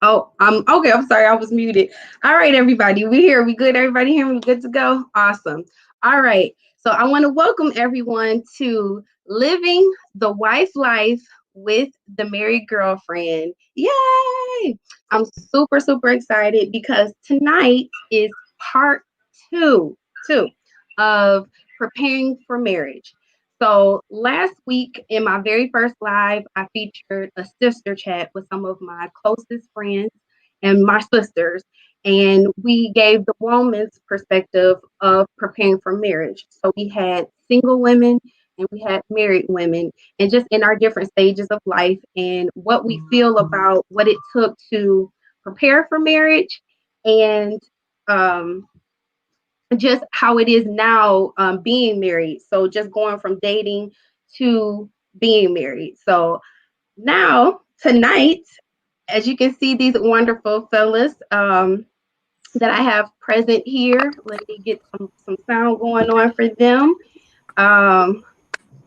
Oh, okay. I'm sorry, I was muted. All right, everybody, we here. We good? Everybody here? We good to go? Awesome. All right. So I want to welcome everyone to Living the Wife Life with the Married Girlfriend. Yay! I'm super, super excited because tonight is part two of preparing for marriage. So last week in my very first live, I featured a sister chat with some of my closest friends and my sisters, and we gave the woman's perspective of preparing for marriage. So we had single women and we had married women, and just in our different stages of life and what we feel about what it took to prepare for marriage and um, just how it is now being married. So just going from dating to being married. So now tonight, as you can see, these wonderful fellas that I have present here. Let me get some sound going on for them. Um,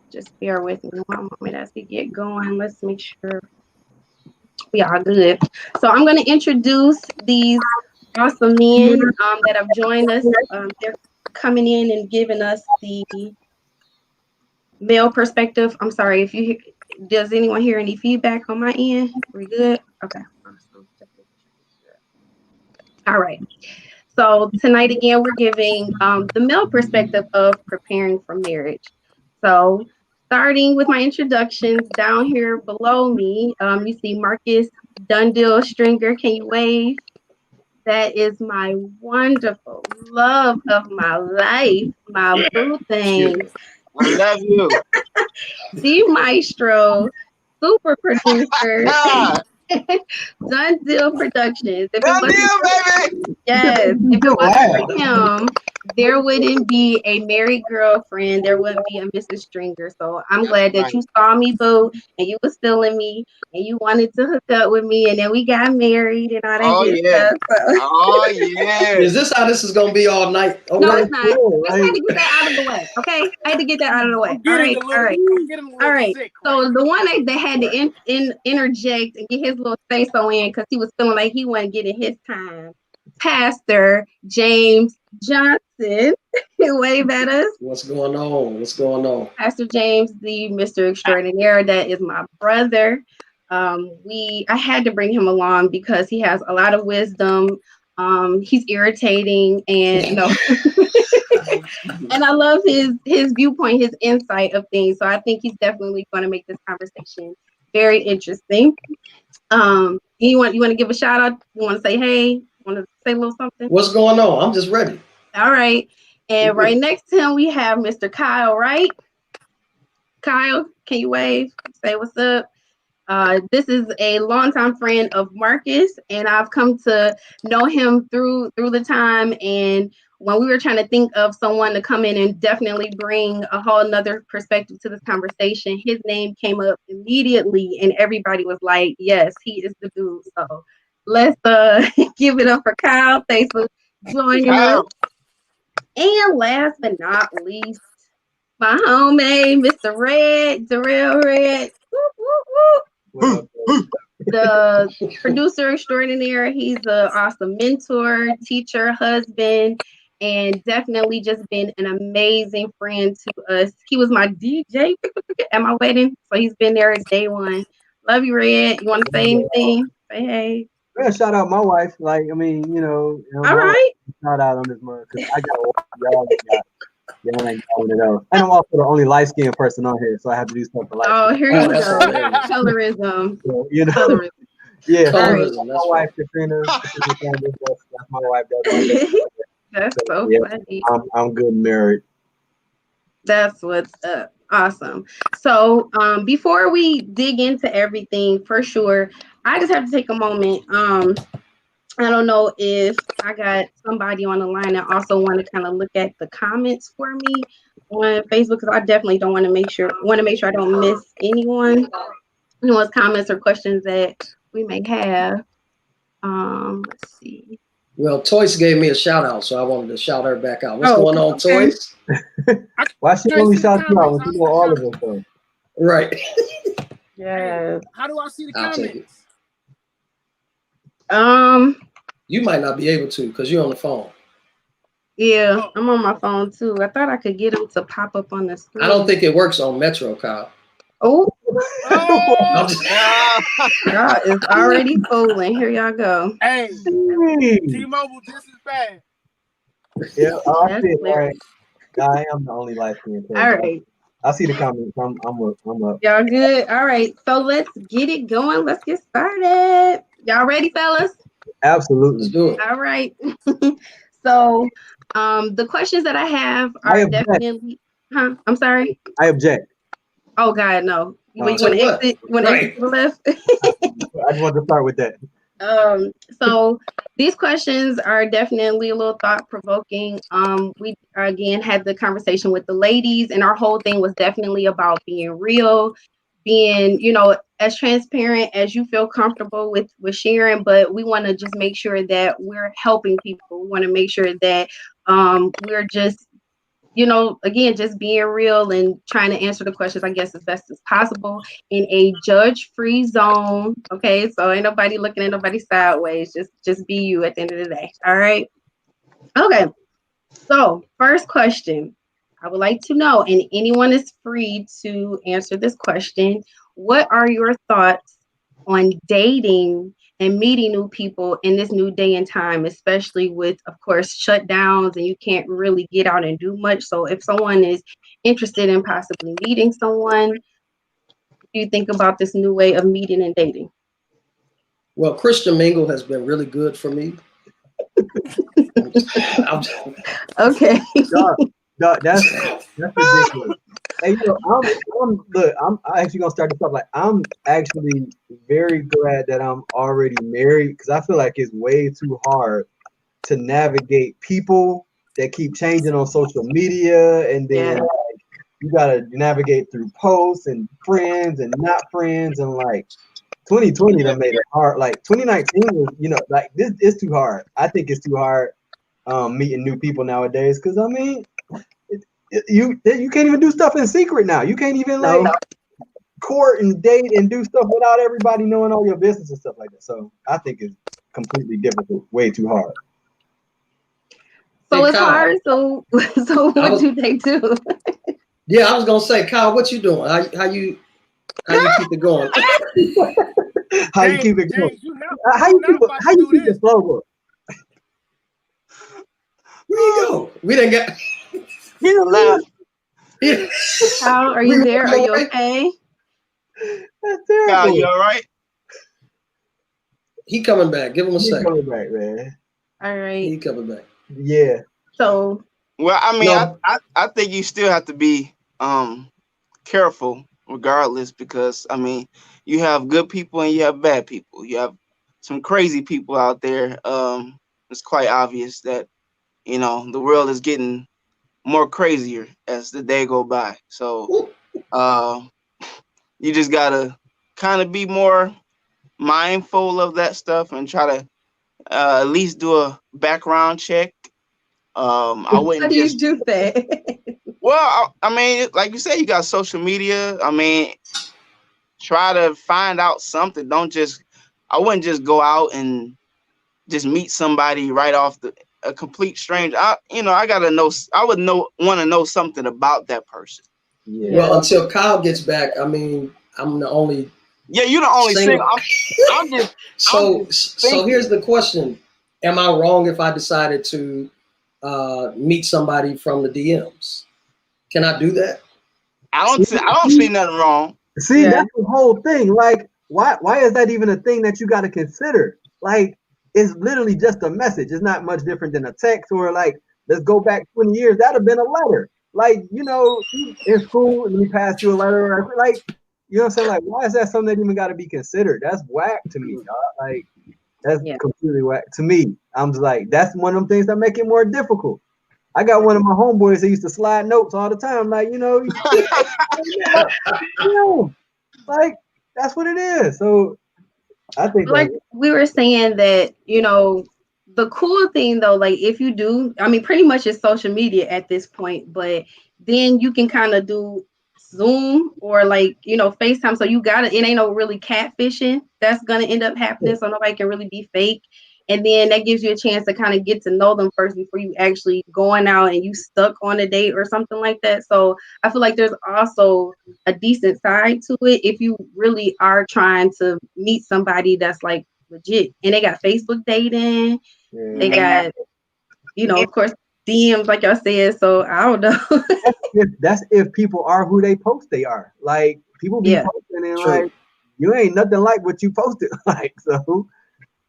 just bear with me one moment as we get going. Let's make sure we are good. So I'm going to introduce these awesome men that have joined us. They're coming in and giving us the male perspective. I'm sorry if you hear, does anyone hear any feedback on my end? We good? Okay. Awesome. All right. So tonight again, we're giving the male perspective of preparing for marriage. So starting with my introductions down here below me, you see Marcus Dundell Stringer. Can you wave? That is my wonderful love of my life, my boo thing. I love you. The maestro, super producer, Ah, Done Deal Productions. If it done wasn't deal, for baby. yes, if it wasn't Wow. for him, there wouldn't be a married girlfriend. There wouldn't be a Mrs. Stringer. So I'm That's glad that right. you saw me, boo, and you was feeling me, and you wanted to hook up with me, and then we got married and all that Oh good yeah. stuff. So Oh yeah. Is this how this is gonna be all night? no, Okay. it's Yeah, not. I just like, had to get that out of the way. Okay, I had to get that out of the way. I'm All getting right, a all little. right. I'm getting a All little right. sick right So the one that had to right. interject and get his little say so in because he was feeling like he wasn't getting his time. Pastor James Johnson, wave at us. What's going on? What's going on? Pastor James, the Mr. Extraordinaire, that is my brother. I had to bring him along because he has a lot of wisdom. He's irritating and no, and I love his viewpoint, his insight of things. So I think he's definitely going to make this conversation very interesting. You want to give a shout out? You want to say hey? Want to say a little something? What's going on? I'm just ready. All right. And right next to him we have Mr. Kyle Wright. Kyle, can you wave? Say what's up. This is a longtime friend of Marcus, and I've come to know him through the time. And when we were trying to think of someone to come in and definitely bring a whole nother perspective to this conversation, his name came up immediately, and everybody was like, "Yes, he is the dude." So let's give it up for Kyle. Thanks for joining us. now. And last but not least, my homie, Mr. Red, Darrell Red. Whoop, whoop, whoop. What up? The producer extraordinaire. He's an awesome mentor, teacher, husband, and definitely just been an amazing friend to us. He was my DJ at my wedding, so he's been there at day one. Love you, Red. You want to say anything? Say hey. Yeah, shout out my wife. Like, I mean, All my wife. right. Shout out on this month because I got a wife. Y'all ain't got one of those. And I'm also the only light skinned person on here, so I have to do something for light Oh, skinned. here Oh, you that's go. hilarious. Colorism. So, Colorism. yeah. So All right. my Colorism. That's wife, right. Katrina Sanders, that's my wife. That's my baby. That's So so yeah, funny. I'm good and married. That's what's up. Awesome. So before we dig into everything, for sure, I just have to take a moment. I don't know if I got somebody on the line that also want to kind of look at the comments for me on Facebook because I definitely don't want to make sure I don't miss anyone's comments or questions that we may have. Let's see. Well, Toys gave me a shout out, so I wanted to shout her back out. What's Oh, going on, okay. Toys? Why she Can't only see the shout you out comments. when she know all of us though? Right. Hey, Yes. how do I see the I'll take it. comments? You might not be able to because you're on the phone. Yeah, I'm on my phone too. I thought I could get them to pop up on the screen. I don't think it works on Metro, Kyle. Oh, Ah. God, it's already fooling. Here y'all go. Hey, T-Mobile just as bad. Yeah, I That's see it. clear. All right. I am the only light skinned person. All right, I see the comments. I'm up. y'all good? All right, so let's get it going. Let's get started. Y'all ready, fellas? Let's Absolutely. do it. All right. So, the questions that I have I are object. definitely. Huh? I'm sorry. I object. Oh God, no. You want So to what? exit? Want to exit to the left? I just want to start with that. So these questions are definitely a little thought provoking. We again had the conversation with the ladies, and our whole thing was definitely about being real, being, as transparent as you feel comfortable with sharing. But we want to just make sure that we're helping people. We want to make sure that we're just, again, just being real and trying to answer the questions, I guess, as best as possible in a judge-free zone. Okay, so ain't nobody looking at nobody sideways. Just be you at the end of the day. All right. Okay. So first question, I would like to know, and anyone is free to answer this question. What are your thoughts on dating and meeting new people in this new day and time, especially with, of course, shutdowns and you can't really get out and do much? So if someone is interested in possibly meeting someone, what do you think about this new way of meeting and dating? Well, Christian Mingle has been really good for me. Okay. Dog, that's ridiculous. Hey, I'm actually gonna start this off. Like, I'm actually very glad that I'm already married because I feel like it's way too hard to navigate people that keep changing on social media, and then Yeah. like, you gotta navigate through posts and friends and not friends, and like 2020 that made it hard. Like 2019 was, like this is too hard. I think it's too hard meeting new people nowadays because I mean. You can't even do stuff in secret now. You can't even like court and date and do stuff without everybody knowing all your business and stuff like that. So I think it's completely difficult, way too hard. So Hey, it's Kyle. hard. So what do they do? Yeah, I was gonna say, Kyle, what you doing? How you keep it going? How you keep it going? James, How you keep the flow going? Where you go? We didn't get. He left. How are you there? Are you okay? That's Kyle, terrible. you all right? He coming back. Give him a He's second. coming back, man. All right. He coming back. Yeah. So Well, I mean, No. I think you still have to be careful regardless because, I mean, you have good people and you have bad people. You have some crazy people out there. It's quite obvious that, the world is getting more crazier as the day go by. So you just gotta kind of be more mindful of that stuff and try to at least do a background check. I wouldn't how do you do that? Well, I mean, like you said, you got social media. I mean, try to find out something. I wouldn't just go out and just meet somebody right off a complete stranger. I gotta know. I would want to know something about that person. Yeah. Well, until Kyle gets back, I mean, I'm the only. Yeah, you're the only single. I'm just. So here's the question: am I wrong if I decided to meet somebody from the DMs? Can I do that? I don't see nothing wrong. See, Yeah. that's the whole thing. Like, why is that even a thing that you got to consider? Like, it's literally just a message. It's not much different than a text or like, let's go back 20 years. That'd have been a letter. Like, in school, and we passed you a letter. Like, you know what I'm saying? Like, why is that something that even got to be considered? That's whack to me, dog. Like, that's completely whack to me. I'm just like, that's one of them things that make it more difficult. I got one of my homeboys that used to slide notes all the time. Like, like, that's what it is. So I think like we were saying that, the cool thing though, like if you do, I mean, pretty much it's social media at this point, but then you can kind of do Zoom or like, you know, FaceTime. So you gotta, it ain't no really catfishing that's gonna end up happening. So nobody can really be fake. And then that gives you a chance to kind of get to know them first before you actually going out and you stuck on a date or something like that. So I feel like there's also a decent side to it if you really are trying to meet somebody that's like legit. And they got Facebook dating, they got, you know, of course, DMs, like y'all said. So I don't know. That's if people are who they post they are. Like people be posting and like you ain't nothing like what you posted. Like, so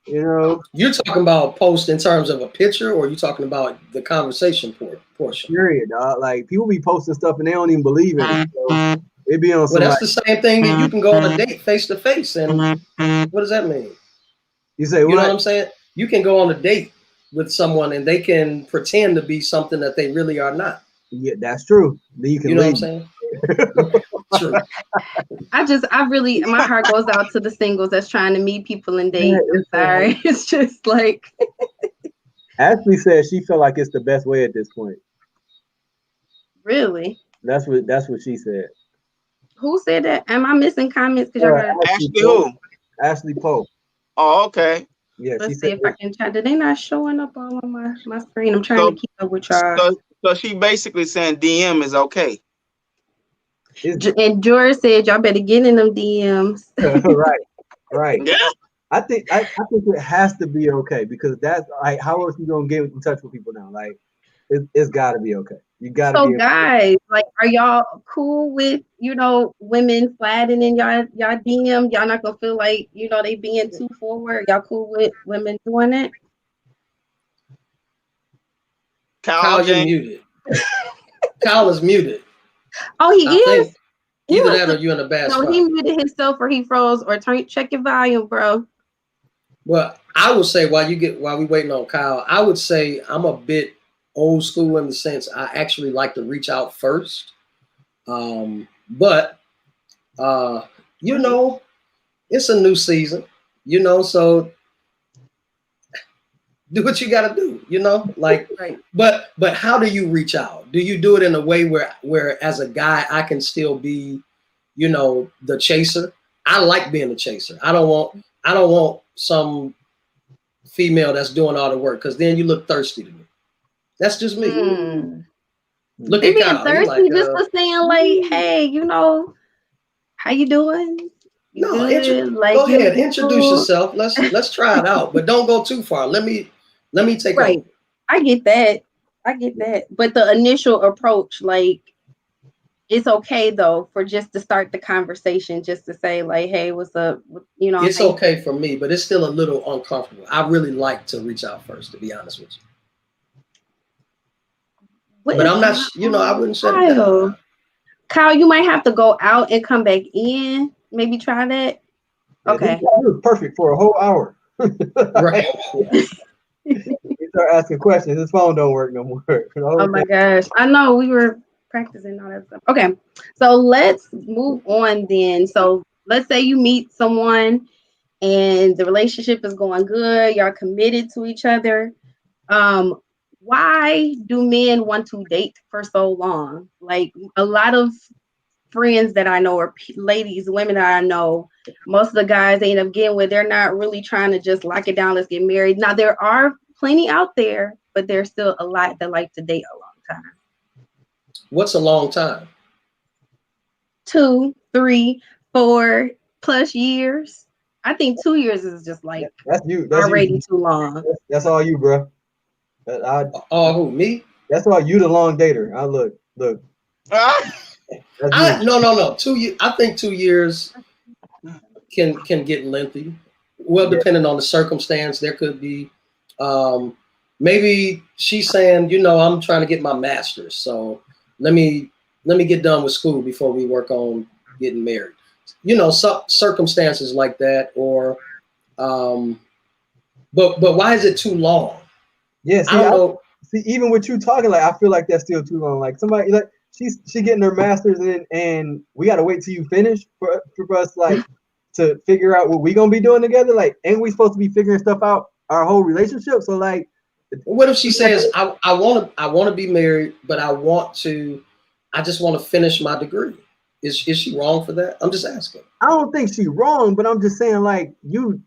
you know. You're talking about post in terms of a picture, or you talking about the conversation portion? Period, dog. Like people be posting stuff and they don't even believe in it. So it be on some. Well, that's the same thing that you can go on a date face to face, and what does that mean? You say what? You know what I'm saying? You can go on a date with someone and they can pretend to be something that they really are not. Yeah, that's true. Then you can. You know what I'm saying? True. I really, my heart goes out to the singles that's trying to meet people and date. I'm sorry. It's just like. Ashley said she felt like it's the best way at this point. Really? That's what she said. Who said that? Am I missing comments? Ashley who? Ashley Poe. Oh, okay. Yeah. Let's see if I can try. Did they not showing up on my screen? I'm trying to keep up with y'all. So she basically saying DM is okay. And George said y'all better get in them DMs. Right. Yeah. I think it has to be okay because that's like how else you gonna get in touch with people now? Like it's gotta be okay. You gotta be okay. Guys, like are y'all cool with, you know, women sliding in y'all DM? Y'all not gonna feel like, you know, they being too forward? Y'all cool with women doing it? Kyle, you're muted. Kyle is muted. Oh, he is? Either that or you in a bad spot. No, he muted himself or he froze or check your volume, bro. Well, I would say while we waiting on Kyle, I would say I'm a bit old school in the sense I actually like to reach out first. But you know, it's a new season, you know, so do what you got to do, you know, like, right. But how do you reach out? Do you do it in a way where as a guy, I can still be, you know, the chaser? I like being the chaser. I don't want some female that's doing all the work, because then you look thirsty to me. That's just me. Look at Kyle. Thirsty like, just for saying like, hey, you know, how you doing? No, go ahead, introduce yourself. Let's try it out, but don't go too far. Let me take over. I get that. But the initial approach, like, it's okay though for just to start the conversation, just to say like, hey, what's up? You know, it's okay for me, but it's still a little uncomfortable. I really like to reach out first, to be honest with you. But I'm not, you know, I wouldn't shut it down. Kyle, you might have to go out and come back in. Maybe try that. Okay. It was perfect for a whole hour. Right. He start asking questions. His phone don't work no more. Oh my gosh. I know, we were practicing all that stuff. Okay. So let's move on then. So let's say you meet someone and the relationship is going good. Y'all committed to each other. Why do men want to date for so long? Like a lot of friends that I know, or ladies, women that I know, most of the guys they end up getting with, they're not really trying to just lock it down, let's get married. Now there are plenty out there, but there's still a lot that like to date a long time. What's a long time? 2, 3, 4 plus years. I think 2 years is just like that's already too long. That's all you, bro. Who, me? That's all you, the long dater. I look. No. 2 years. I think 2 years can get lengthy. Well, depending on the circumstance, there could be. Maybe she's saying, you know, I'm trying to get my master's, so let me get done with school before we work on getting married. You know, some circumstances like that, or, but why is it too long? Yeah, I don't know. See, even with you talking, like I feel like that's still too long. Like somebody, like she getting her master's and we gotta wait till you finish for us like to figure out what we gonna be doing together. Like, ain't we supposed to be figuring stuff out our whole relationship? So like, what if she says, I want to be married, but I just want to finish my degree. Is she wrong for that? I'm just asking. I don't think she's wrong, but I'm just saying like you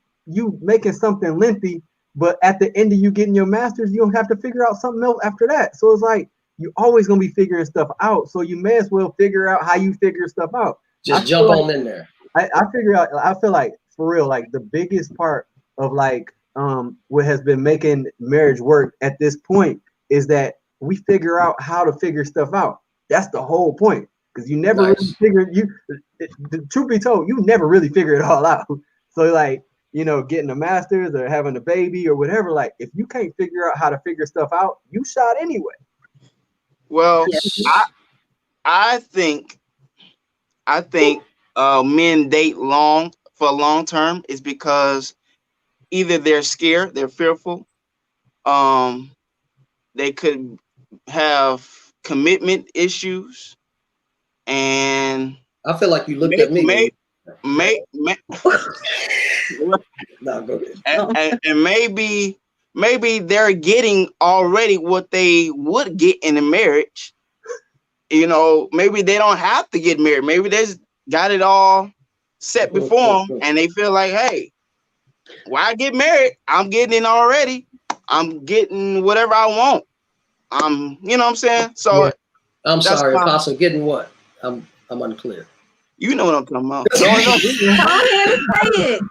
making something lengthy, but at the end of you getting your master's, you don't have to figure out something else after that. So it's like you're always gonna be figuring stuff out. So you may as well figure out how you figure stuff out. Just jump on in there. I figure out. I feel like for real, like the biggest part of like what has been making marriage work at this point is that we figure out how to figure stuff out. That's the whole point. Because you never really figure the truth be told, you never really figure it all out. So like, you know, getting a master's or having a baby or whatever, like if you can't figure out how to figure stuff out, you shot anyway. Well, I think men date for long term is because either they're scared, they're fearful, they could have commitment issues, and I feel like you looked at me. No, go ahead. And maybe they're getting already what they would get in a marriage. You know, maybe they don't have to get married. Maybe they just got it all set before them, and they feel like, hey, why get married? I'm getting it already. I'm getting whatever I want. You know what I'm saying? So yeah. I'm sorry, Apostle, getting what? I'm unclear. You know what I'm talking about. Go ahead and say it.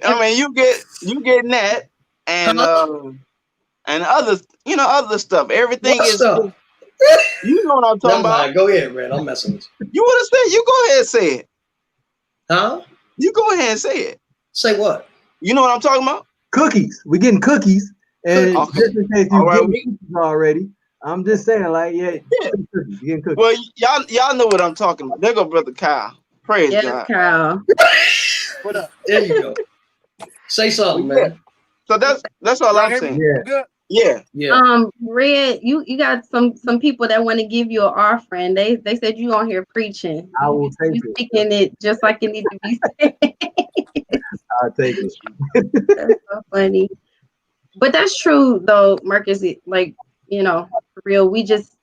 I mean, you getting that, and other, you know, other stuff. Everything what is stuff? You know what I'm talking about. Go ahead, man. I'm messing with you. You want to say? You go ahead and say it. Huh? You go ahead and say it. Say what? You know what I'm talking about? Cookies. We're getting cookies, and just in case you right, cookies already. I'm just saying, like, yeah. Cookies. Well, y'all know what I'm talking about. There go Brother Kyle. Praise God. Kyle. What up? There you go. Say something, man. So that's all I'm saying. Yeah. Red, you got some people that want to give you an offering. They said you on here preaching. I will take it. Speaking it just like it needs to be said. I'll take it. That's so funny. But that's true though, Marcus. Like, you know, for real,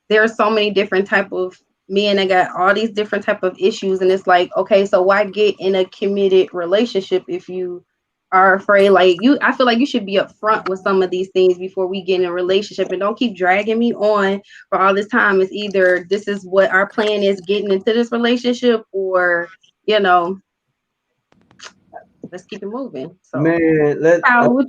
there are so many different type of men that got all these different type of issues, and it's like, okay, so why get in a committed relationship if you are afraid? Like I feel like you should be upfront with some of these things before we get in a relationship, and don't keep dragging me on for all this time. It's either this is what our plan is getting into this relationship, or, you know, let's keep it moving. So, man, I'm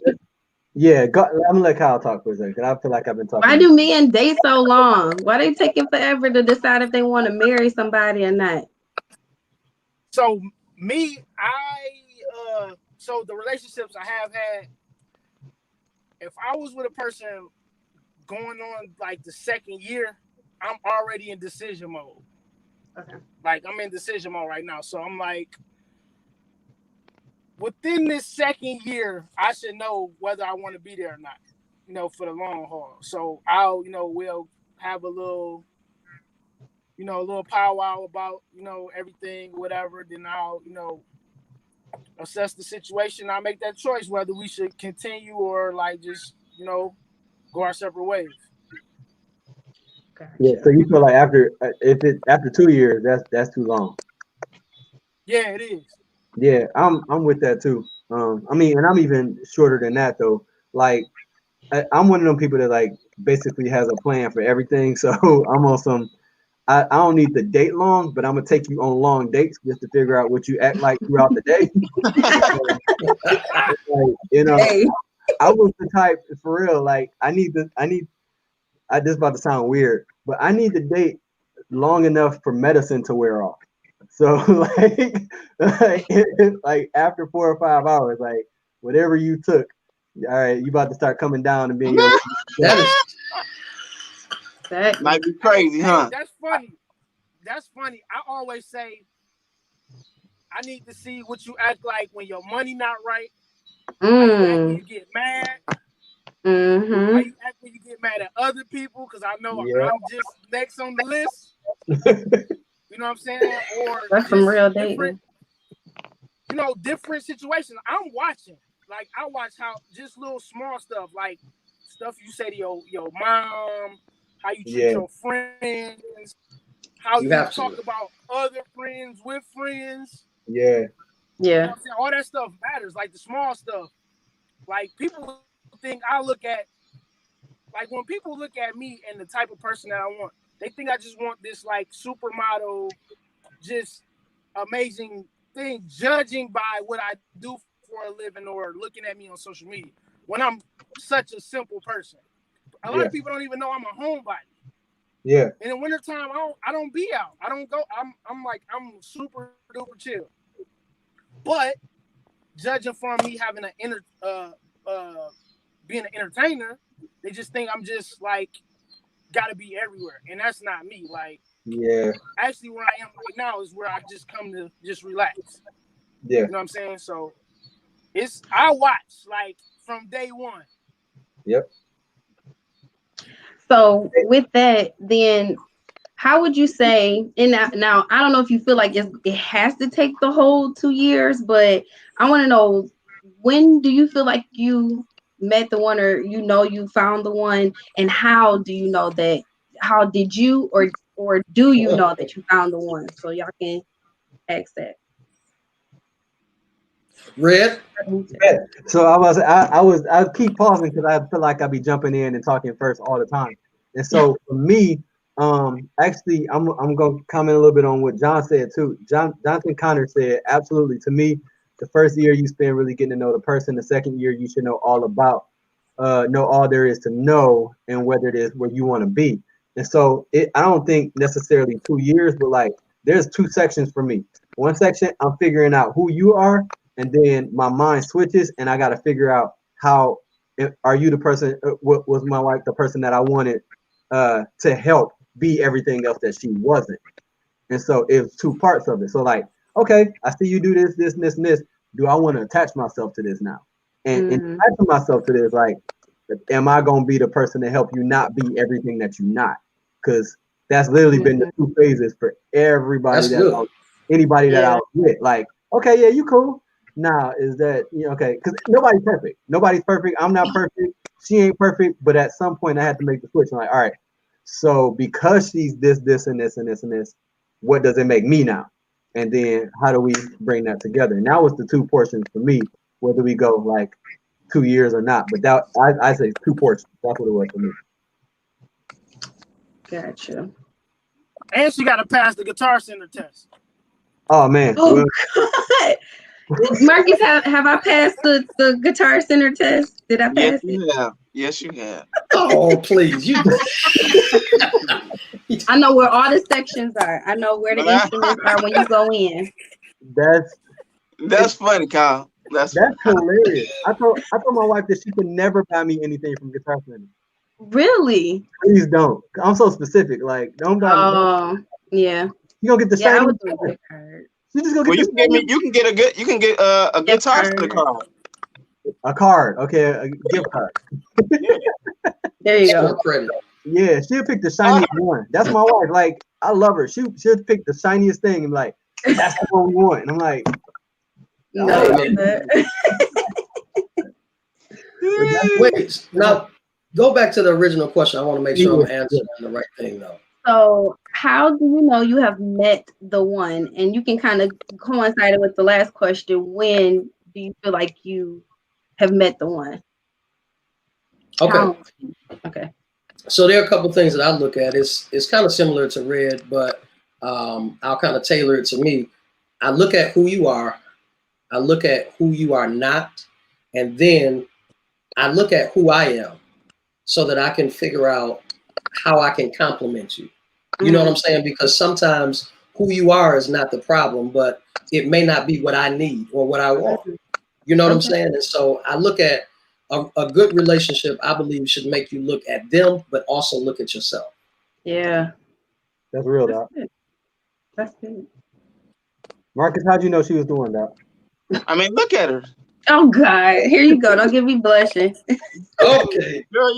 gonna let Kyle talk for a second. I feel like I've been talking. Why do men date so long? Why they taking forever to decide if they want to marry somebody or not? So me, so the relationships I have had, if I was with a person going on like the second year, I'm already in decision mode. Okay. Like I'm in decision mode right now. So I'm like, within this second year, I should know whether I want to be there or not, you know, for the long haul. So I'll, you know, we'll have a little powwow about, you know, everything, whatever. Then I'll, you know, assess the situation. I'll make that choice whether we should continue or like just, you know, go our separate ways. Gotcha. Yeah. So you feel like after 2 years, that's too long. Yeah, it is. Yeah, I'm with that too. I mean, and I'm even shorter than that though. Like, I'm one of them people that like basically has a plan for everything. So I'm on some. I don't need to date long, but I'm gonna take you on long dates just to figure out what you act like throughout the day. Like, you know, hey. I was the type for real. Like, this is about to sound weird, but I need to date long enough for medicine to wear off. So like after 4 or 5 hours, like whatever you took, all right, you about to start coming down and being that might be crazy, huh? That's funny. I always say I need to see what you act like when your money not right. How you act when you get mad. Mm-hmm. How you act when you get mad at other people? Because I know I'm just next on the list. You know what I'm saying? Or that's some real dating. You know, different situations. I'm watching. Like, I watch how just little small stuff, like stuff you say to your mom, how you treat your friends, how You you have to. talk about other friends with friends. Yeah. You know Yeah. what I'm saying? All that stuff matters, like the small stuff. Like people think I look at, like when people look at me and the type of person that I want, they think I just want this like supermodel, just amazing thing, judging by what I do for a living or looking at me on social media. When I'm such a simple person, a lot Yeah. of people don't even know I'm a homebody. Yeah. In the wintertime, I don't be out. I don't go. I'm super duper chill. But judging from me having being an entertainer, they just think I'm just like gotta be everywhere, and that's not me. Like Yeah. actually, where I am right now is where I just come to just relax. Yeah. You know what I'm saying? So I watch like from day one. Yep. So with that, then how would you say, and now I don't know if you feel like it has to take the whole 2 years, but I want to know, when do you feel like you met the one, or you found the one, and how do you know that? How did you, or do you know that you found the one? So y'all can ask that. Red. Yeah. So I keep pausing because I feel like I'll be jumping in and talking first all the time. And so for me, actually I'm gonna comment a little bit on what John said too. Jonathan Connor said, absolutely, to me, the first year you spend really getting to know the person. The second year you should know all about, know all there is to know, and whether it is where you want to be. And so I don't think necessarily 2 years, but like there's two sections for me. One section, I'm figuring out who you are, and then my mind switches, and I got to figure out how. Are you the person? Was my wife the person that I wanted to help be everything else that she wasn't? And so it was two parts of it. So like, okay, I see you do this, this, and this, and this. Do I want to attach myself to this now? And attaching myself to this, like, am I gonna be the person to help you not be everything that you're not? Because that's literally been the two phases for everybody anybody that I was with. Like, okay, yeah, you cool. Now is that okay? Because nobody's perfect. Nobody's perfect. I'm not perfect. She ain't perfect. But at some point, I had to make the switch. I'm like, all right. So because she's this, this, and this, and this, and this, what does it make me now? And then how do we bring that together? And that was the two portions for me. Whether we go like 2 years or not, but that I say two portions. That's what it was for me. Gotcha. And she got to pass the Guitar Center test. Oh man. Oh God. Marcus, have I passed the Guitar Center test? Did I pass it? Yes, you have. Oh, please. I know where all the sections are. I know where the instruments are when you go in. That's funny, Kyle. That's hilarious. I told my wife that she can never buy me anything from Guitar Center. Really? Please don't. I'm so specific. Like, don't buy me. Oh, yeah. You gonna get the shiny? I would do a card. You just gonna get you can get a Guitar Center card. A card, okay, a gift card. There you go. Credit. Yeah, she'll pick the shiniest one. That's my wife. Like, I love her. She'll pick the shiniest thing and like, that's the one we want. And I'm like, no. Wait, now go back to the original question. I want to make sure I'm answering the right thing though. So how do you know you have met the one? And you can kind of coincide it with the last question. When do you feel like you have met the one? Okay. Okay. So there are a couple things that I look at. It's kind of similar to Red, but I'll kind of tailor it to me. I look at who you are. I look at who you are not. And then I look at who I am so that I can figure out how I can compliment you. You know what I'm saying? Because sometimes who you are is not the problem, but it may not be what I need or what I want. You know what I'm saying? And so I look at a good relationship, I believe, should make you look at them, but also look at yourself. Yeah. That's real, Doc. That's good. Marcus, how'd you know she was doing that? I mean, look at her. Oh God, here you go. Don't get me blushing. Okay. Girl,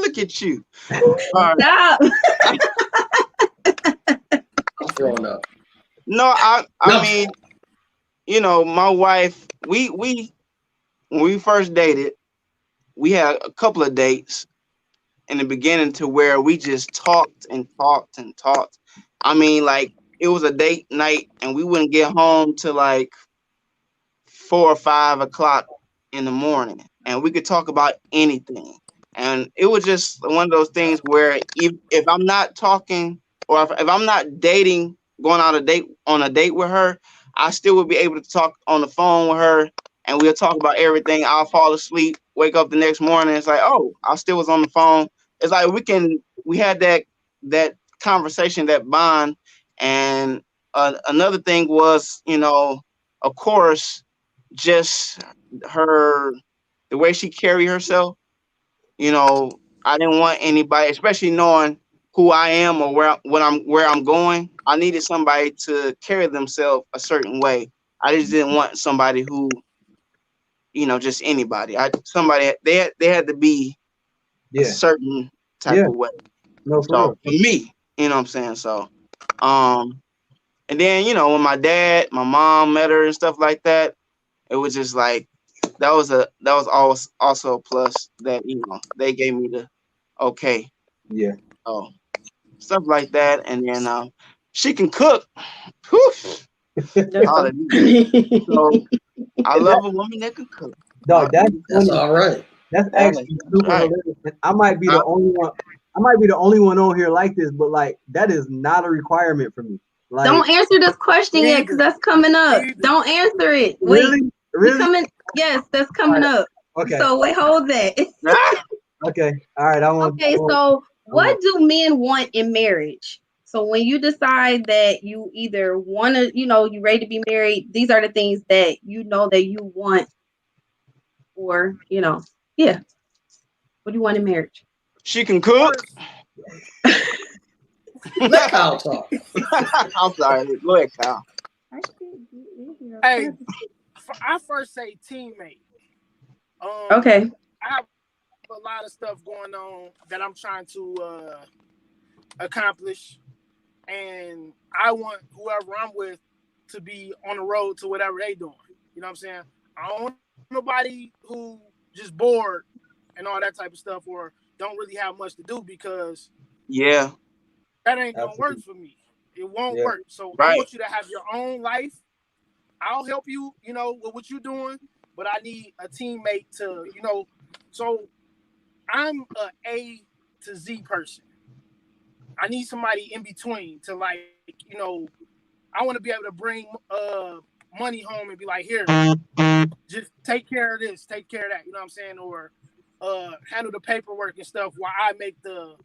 look at you. Stop. I'm throwing up. No, I mean, you know, my wife, we when we first dated, we had a couple of dates in the beginning to where we just talked and talked and talked. I mean, like it was a date night, and we wouldn't get home till like 4 or 5 o'clock in the morning, and we could talk about anything. And it was just one of those things where if I'm not talking or if I'm not dating, going on a date with her, I still would be able to talk on the phone with her, and we'll talk about everything. I'll fall asleep, wake up the next morning. It's like, oh, I still was on the phone. It's like we had that conversation, that bond. And another thing was, of course, just the way she carried herself. I didn't want anybody, especially knowing who I am or where I'm going. I needed somebody to carry themselves a certain way. I just didn't want somebody who, just anybody. They had to be a certain type of way. No, for So real. for me, you know what I'm saying? So, and then, when my mom met her and stuff like that, it was just like, that was always also a plus that, they gave me the okay. Yeah. Oh, stuff like that. And then she can cook. Whew. Hallelujah. So I love a woman that can cook. Dog, That's all right. That's actually super hilarious. I might be the only one. I might be the only one on here like this, but like that is not a requirement for me. Like, don't answer this question yet, because that's coming up. Don't answer it. Wait. Really? Yes, that's coming up. Okay. So wait, hold that. Okay. All right. So what do men want in marriage? So when you decide that you either want to, you're ready to be married, these are the things that that you want, or yeah. What do you want in marriage? She can cook. Let Kyle talk. I'm sorry. Go ahead, Kyle. Hey, I first say teammate. Okay. I have a lot of stuff going on that I'm trying to accomplish, and I want whoever I'm with to be on the road to whatever they doing. You know what I'm saying? I don't want nobody who just bored and all that type of stuff, or don't really have much to do, because that ain't gonna work for me. It won't work. So I want you to have your own life. I'll help you, with what you're doing, but I need a teammate to, so I'm A to Z person. I need somebody in between to, like, I want to be able to bring money home and be like, here, just take care of this, take care of that, you know what I'm saying? Or handle the paperwork and stuff while I make the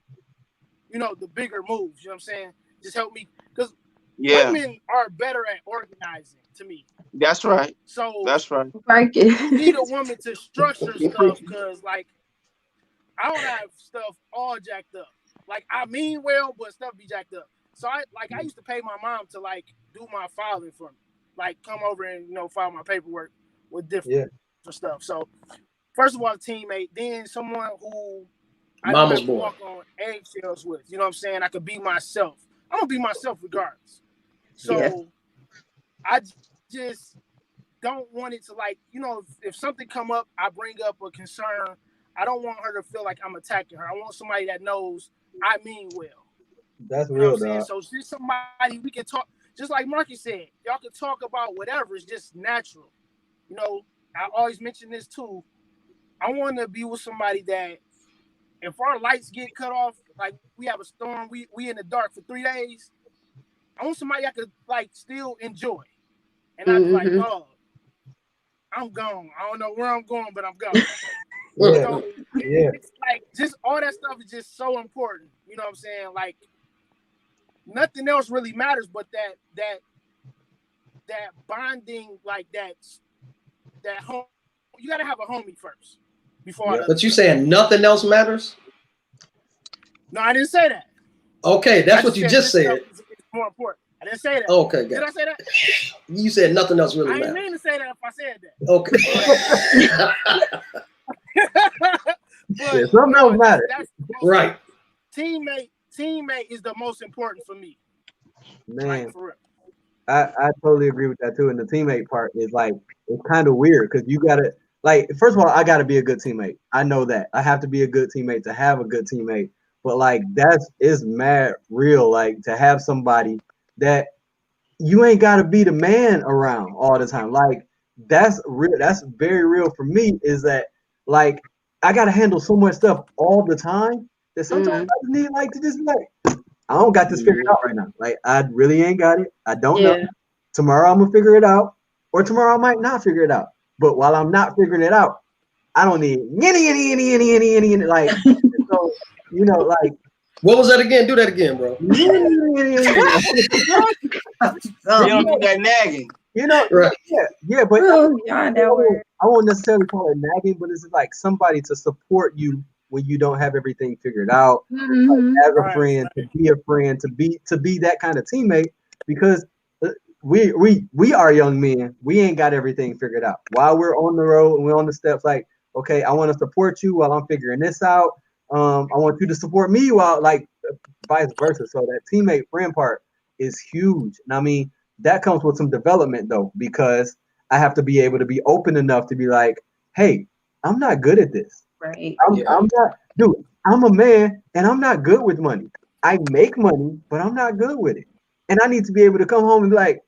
bigger moves, you know what I'm saying? Just help me, because women are better at organizing, to me. That's right. So that's right. You need a woman to structure stuff, because, like, I don't have stuff all jacked up. Like, I mean well, but stuff be jacked up. So I used to pay my mom to, like, do my filing for me, like, come over and file my paperwork with different stuff. So first of all, a teammate, then someone who I don't have to walk on eggshells with. You know what I'm saying? I could be myself. I'm gonna be myself regardless. So I just don't want it to, like, if something come up, I bring up a concern, I don't want her to feel like I'm attacking her. I want somebody that knows I mean well. That's real, dog. So just somebody we can talk, just like Marcus said, y'all can talk about whatever. It's just natural. I always mention this too. I want to be with somebody that, if our lights get cut off, like we have a storm, we in the dark for 3 days, I want somebody I could, like, still enjoy. And I'd be like, oh, I'm gone. I don't know where I'm going, but I'm gone. It's like, just all that stuff is just so important. You know what I'm saying? Like, nothing else really matters, but that bonding, like that home. You gotta have a homie first before. But you saying nothing else matters? No, I didn't say that. Okay, that's what you just said. It's more important. I didn't say that. Okay, did I say that? You said nothing else really matters. I didn't mean to say that if I said that. Okay. But, something else matters. Right. Teammate is the most important for me. Man, like, for real. I totally agree with that too. And the teammate part is, like, it's kind of weird, because you gotta, like, first of all, I gotta be a good teammate. I know that I have to be a good teammate to have a good teammate. but like that's is mad real. Like to have somebody that you ain't got to be the man around all the time. Like that's real. That's very real for me. Is that like I got to handle so much stuff all the time that sometimes I just need like to just be like, I don't got this figured out right now. Like I really ain't got it. I don't know. Tomorrow I'm gonna figure it out, or tomorrow I might not figure it out. But while I'm not figuring it out, I don't need any like so like what was that again? Do that again, bro. You don't need that nagging. Right. Yeah, but I won't necessarily call it nagging, but it's like somebody to support you when you don't have everything figured out, like, as a friend, to be a friend, to be that kind of teammate, because we are young men. We ain't got everything figured out. While we're on the road and we're on the steps, like, okay, I want to support you while I'm figuring this out. I want you to support me while, like, vice versa. So that teammate friend part is huge. And I mean, that comes with some development though, because I have to be able to be open enough to be like, hey, I'm not good at this. Right. I'm not, dude, I'm a man and I'm not good with money. I make money, but I'm not good with it. And I need to be able to come home and be like,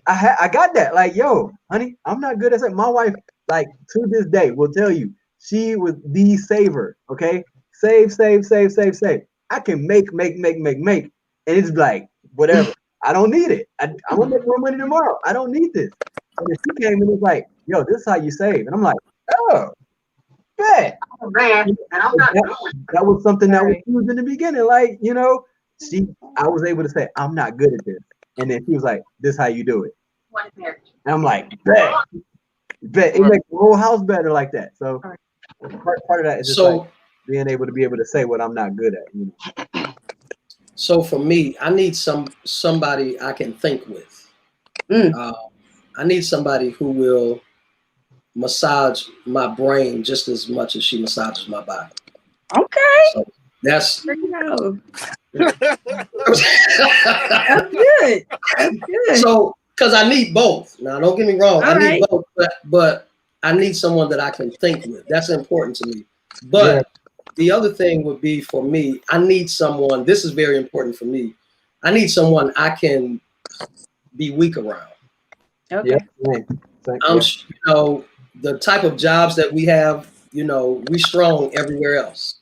I got that. Like, yo, honey, I'm not good at it. My wife, like, to this day, will tell you she was the saver. Okay, save. I can make, and it's like whatever. I don't need it. I'm gonna make more money tomorrow. I don't need this. And then she came and was like, yo, this is how you save. And I'm like, oh, bet. And I'm not. That was something that was huge in the beginning. Like, I was able to say, I'm not good at this. And then she was like, this is how you do it. And I'm like, bet. It makes the whole house better like that. So part of that is just like being able to say what I'm not good at. So for me, I need somebody I can think with. I need somebody who will massage my brain just as much as she massages my body. Okay. So that's That's good. That's good. So, because I need both. Now, don't get me wrong. I need both, but I need someone that I can think with. That's important to me. But the other thing would be for me, I need someone, this is very important for me. I need someone I can be weak around. Okay. The type of jobs that we have, we strong everywhere else.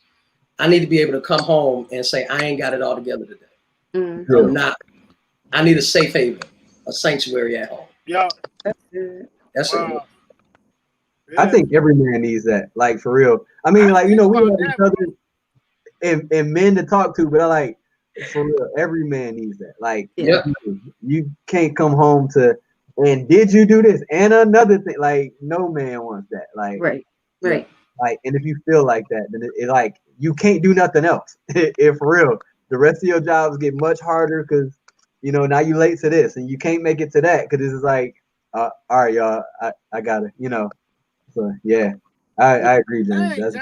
I need to be able to come home and say, I ain't got it all together today. I'm not. I need a safe haven, a sanctuary at home. Yeah. That's good. That's it. I think every man needs that, like, for real. I mean, like, we have each other and men to talk to, but I like, for real, every man needs that. Like, you can't come home to, and did you do this? And another thing, like, no man wants that. Like, right. Like, and if you feel like that, then it like, you can't do nothing else. If for real, the rest of your jobs get much harder because, now you late to this and you can't make it to that because it's like, all right, y'all, I got it, So yeah, I agree, James. James,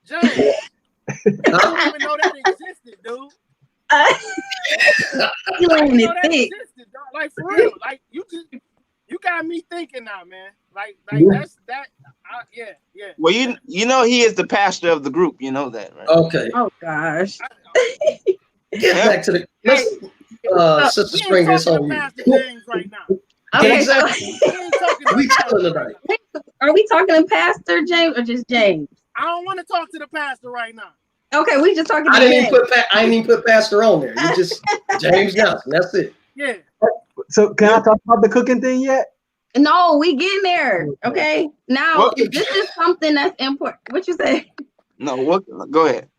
I don't even know that existed, dude. You ain't it thick. Like, for real, like, you got me thinking now, man. Like that's that. Yeah. Well, he is the pastor of the group. You know that, right? Okay. Oh gosh. Get back to the. Sister Springer, it's on you. Pastor James right now. Okay, exactly. We telling tonight. Are we talking to Pastor James or just James? I don't want to talk to the pastor right now. Okay, we just talking to I James. didn't even put pastor on there. You just James Johnson. That's it. Yeah. So can I talk about the cooking thing yet? No, we getting there. Okay. Now, this is something that's important. What you say? No, go ahead.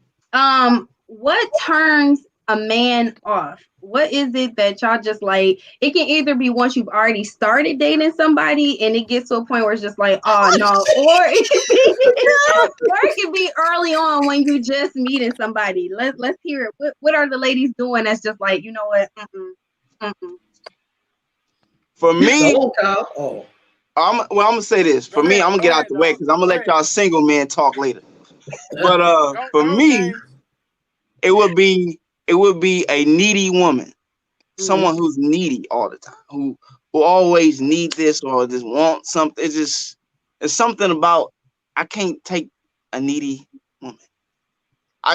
What turns a man off? What is it that y'all just like? It can either be once you've already started dating somebody and it gets to a point where it's just like, oh no, or it can be early on when you just meeting somebody. Let's hear it. What are the ladies doing that's just like, you know what? For me, I'm gonna say this. For me, I'm gonna get out the way because I'm gonna let y'all single men talk later. But for me, it would be a needy woman, someone who's needy all the time, who always need this or just want something. It's something about, I can't take a needy woman.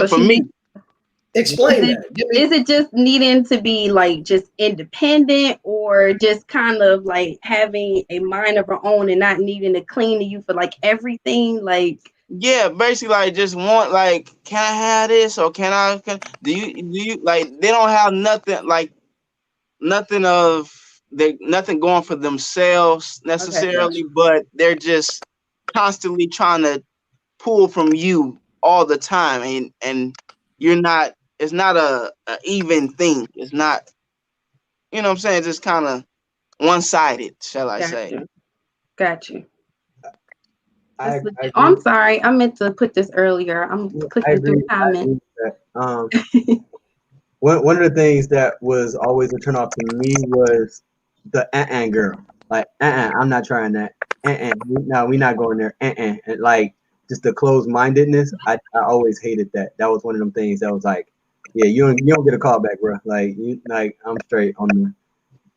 For me, explain is that. Is it just needing to be like just independent, or just kind of like having a mind of her own and not needing to cling to you for like everything? Like, yeah, basically like just want like, can I have this or do you like, they don't have nothing like nothing going for themselves necessarily, but they're just constantly trying to pull from you all the time, and it's not a even thing. It's not, you know what I'm saying, just kind of one-sided, shall I say. Got you. I Oh, agree. I'm sorry, I meant to put this earlier. I'm clicking through comments. One of the things that was always a turn off to me was the girl. Like, I'm not trying that. No, we're not going there. And like just the closed-mindedness. I always hated that. That was one of them things that was like, yeah, you don't get a call back, bro. Like, I'm straight on the.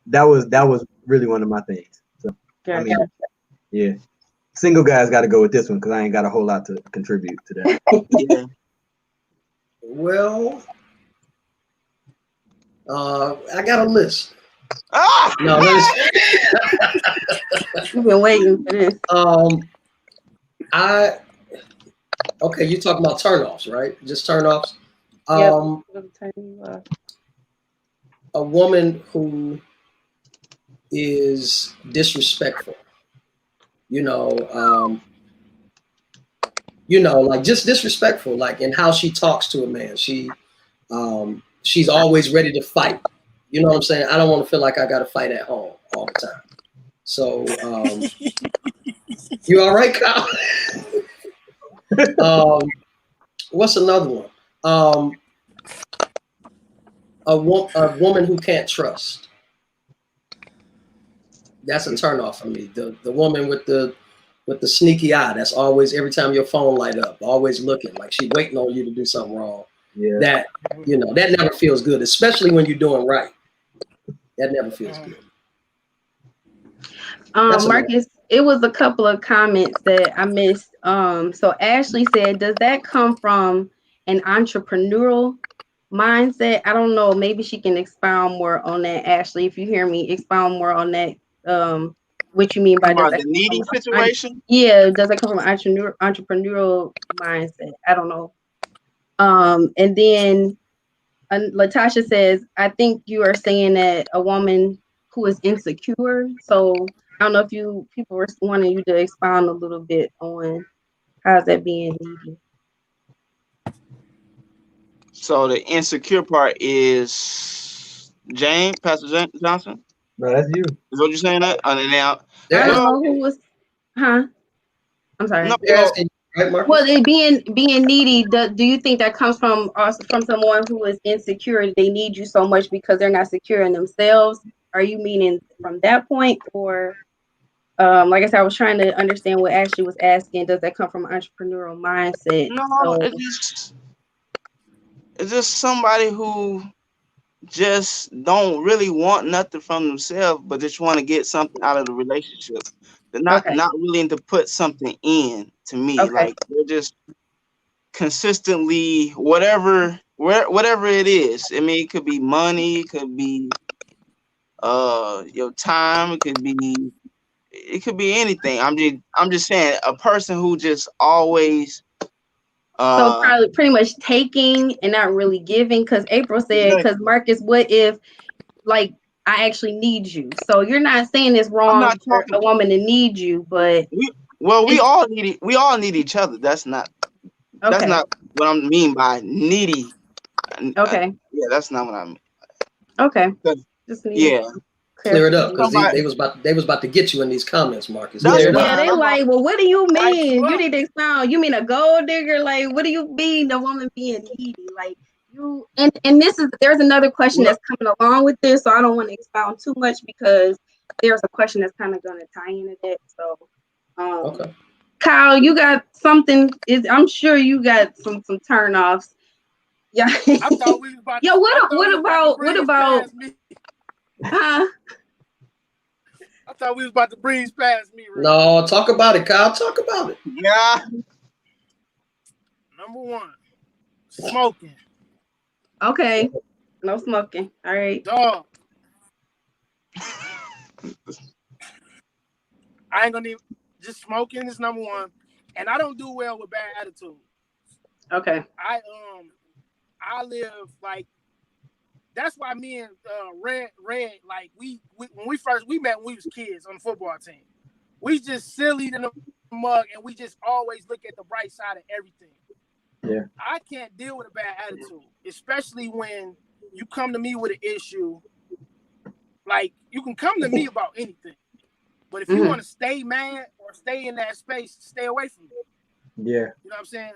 That was really one of my things. So I mean, yeah, single guys got to go with this one because I ain't got a whole lot to contribute to that. Yeah. Well, I got a list. Ah! No, You've been waiting for this. Okay, you're talking about turnoffs, right? Just turnoffs. A woman who is disrespectful, like just disrespectful, like in how she talks to a man. She's always ready to fight. You know what I'm saying? I don't want to feel like I got to fight at home all the time. So, you all right, Kyle? What's another one? A woman who can't trust. That's a turnoff for me. The woman with the sneaky eye. That's always, every time your phone light up, always looking like she waiting on you to do something wrong. Yeah. That never feels good, especially when you're doing right. That never feels good. Marcus, it was a couple of comments that I missed. So Ashley said, does that come from an entrepreneurial mindset? I don't know. Maybe she can expound more on that. Ashley, if you hear me, expound more on that. What you mean by the needy situation? Yeah, does it come from an entrepreneurial mindset? I don't know. And then Latasha says, I think you are saying that a woman who is insecure. So I don't know if people were wanting you to expound a little bit on how's that being needy. So the insecure part is Pastor James Johnson? No, that's you. Is what you're saying that? I don't know who was, huh? I'm sorry. No, well, it being needy, do you think that comes from someone who is insecure? They need you so much because they're not secure in themselves. Are you meaning from that point, or like I said, I was trying to understand what Ashley was asking. Does that come from an entrepreneurial mindset? No, it's just somebody who just don't really want nothing from themselves, but just want to get something out of the relationship. They're not willing to put something in. To me, like they're just consistently whatever it is. I mean, it could be money, it could be your time, it could be anything. I'm just saying, a person who just always so probably pretty much taking and not really giving. Because April said, because Marcus, what if like I actually need you? So you're not saying it's wrong for a woman to need you, but we all need each other. That's not what I mean by needy. Okay. Yeah, that's not what I mean. Okay. Just clear it up, because they was about to get you in these comments, Marcus. They like, well, what do you mean? You need to expound. You mean a gold digger? Like, what do you mean the woman being needy? Like you, and there's another question that's coming along with this, so I don't want to expound too much because there's a question that's kind of going to tie into that. So, Kyle, you got something? I'm sure you got some turnoffs. Yeah. I thought we was about to, what about? Huh? I thought we was about to breeze past me. Right? No, talk about it, Kyle. Talk about it. Yeah. Number one, Smoking. Okay. No smoking. All right. Dog. I ain't gonna even, just smoking is number one. And I don't do well with bad attitude. Okay. I live like, that's why me and Red, like we when we met when we was kids on the football team. We just silly in the mug, and we just always look at the bright side of everything. Yeah. I can't deal with a bad attitude, especially when you come to me with an issue. Like, you can come to me about anything, but if you want to stay mad or stay in that space, stay away from me. Yeah. You know what I'm saying?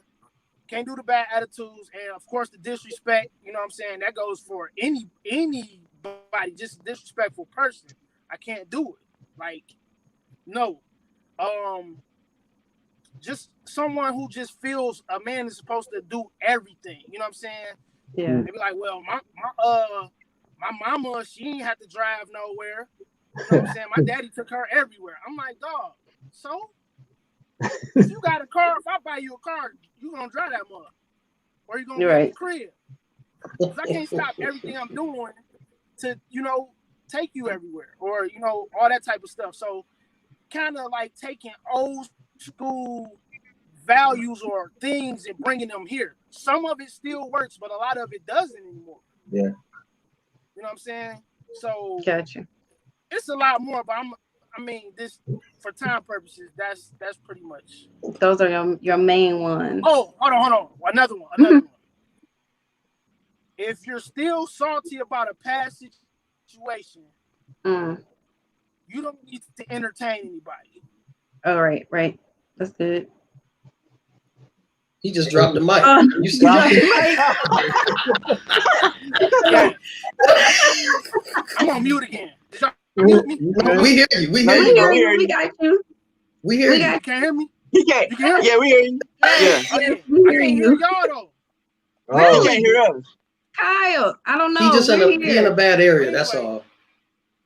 Can't do the bad attitudes, and of course the disrespect. You know what I'm saying? That goes for anybody, just a disrespectful person. I can't do it. Like, no. Just someone who just feels a man is supposed to do everything. You know what I'm saying? Yeah. They be like, well, my mama, she ain't have to drive nowhere. You know what I'm saying? My daddy took her everywhere. I'm like, dog, so if you got a car, if I buy you a car, you gonna drive that mother, or you gonna get the crib. Because I can't stop everything I'm doing to, you know, take you everywhere, or, you know, all that type of stuff. So kind of like taking old school values or things and bringing them here. Some of it still works, but a lot of it doesn't anymore. Yeah. You know what I'm saying? So Gotcha. it's a lot more, but this, for time purposes, that's pretty much. Those are your main ones. Oh, hold on. Another one. If you're still salty about a past situation, you don't need to entertain anybody. All right. That's good. He just dropped the mic. You dropped the mic. Yeah. I'm on mute again. Did y'all mute me? We hear you. We got you. You can't hear me? You can't. Yeah, we hear you. Yeah. Okay. We I hear can't you. hear y'all though. You can't hear us. Kyle, I don't know. He just he in a bad area. That's all.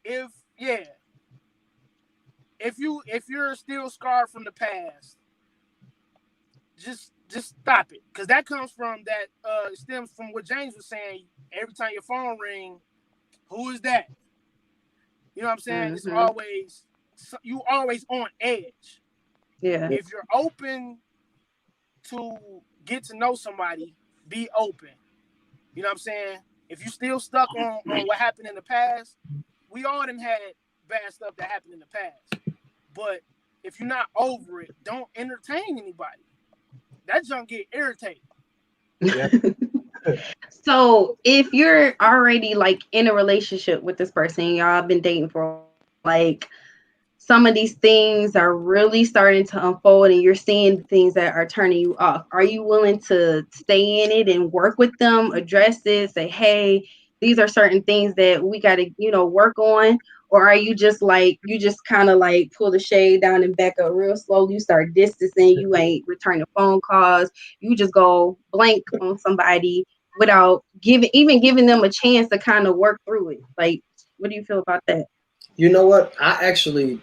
If you're still scarred from the past, just stop it, because that comes from that stems from what James was saying. Every time your phone ring, who is that? You know what I'm saying? It's always, you always on edge. Yeah. If you're open to get to know somebody, be open. You know what I'm saying? If you still stuck on what happened in the past, we all done had bad stuff that happened in the past. But if you're not over it, don't entertain anybody. That junk get irritating. Yeah. So if you're already like in a relationship with this person, y'all been dating for like, some of these things are really starting to unfold and you're seeing things that are turning you off. Are you willing to stay in it and work with them, address it, say, hey, these are certain things that we got to, work on? Or are you just like, you just kind of like pull the shade down and back up real slowly, you start distancing, you ain't returning phone calls, you just go blank on somebody without giving them a chance to kind of work through it? Like, what do you feel about that? You know what? I actually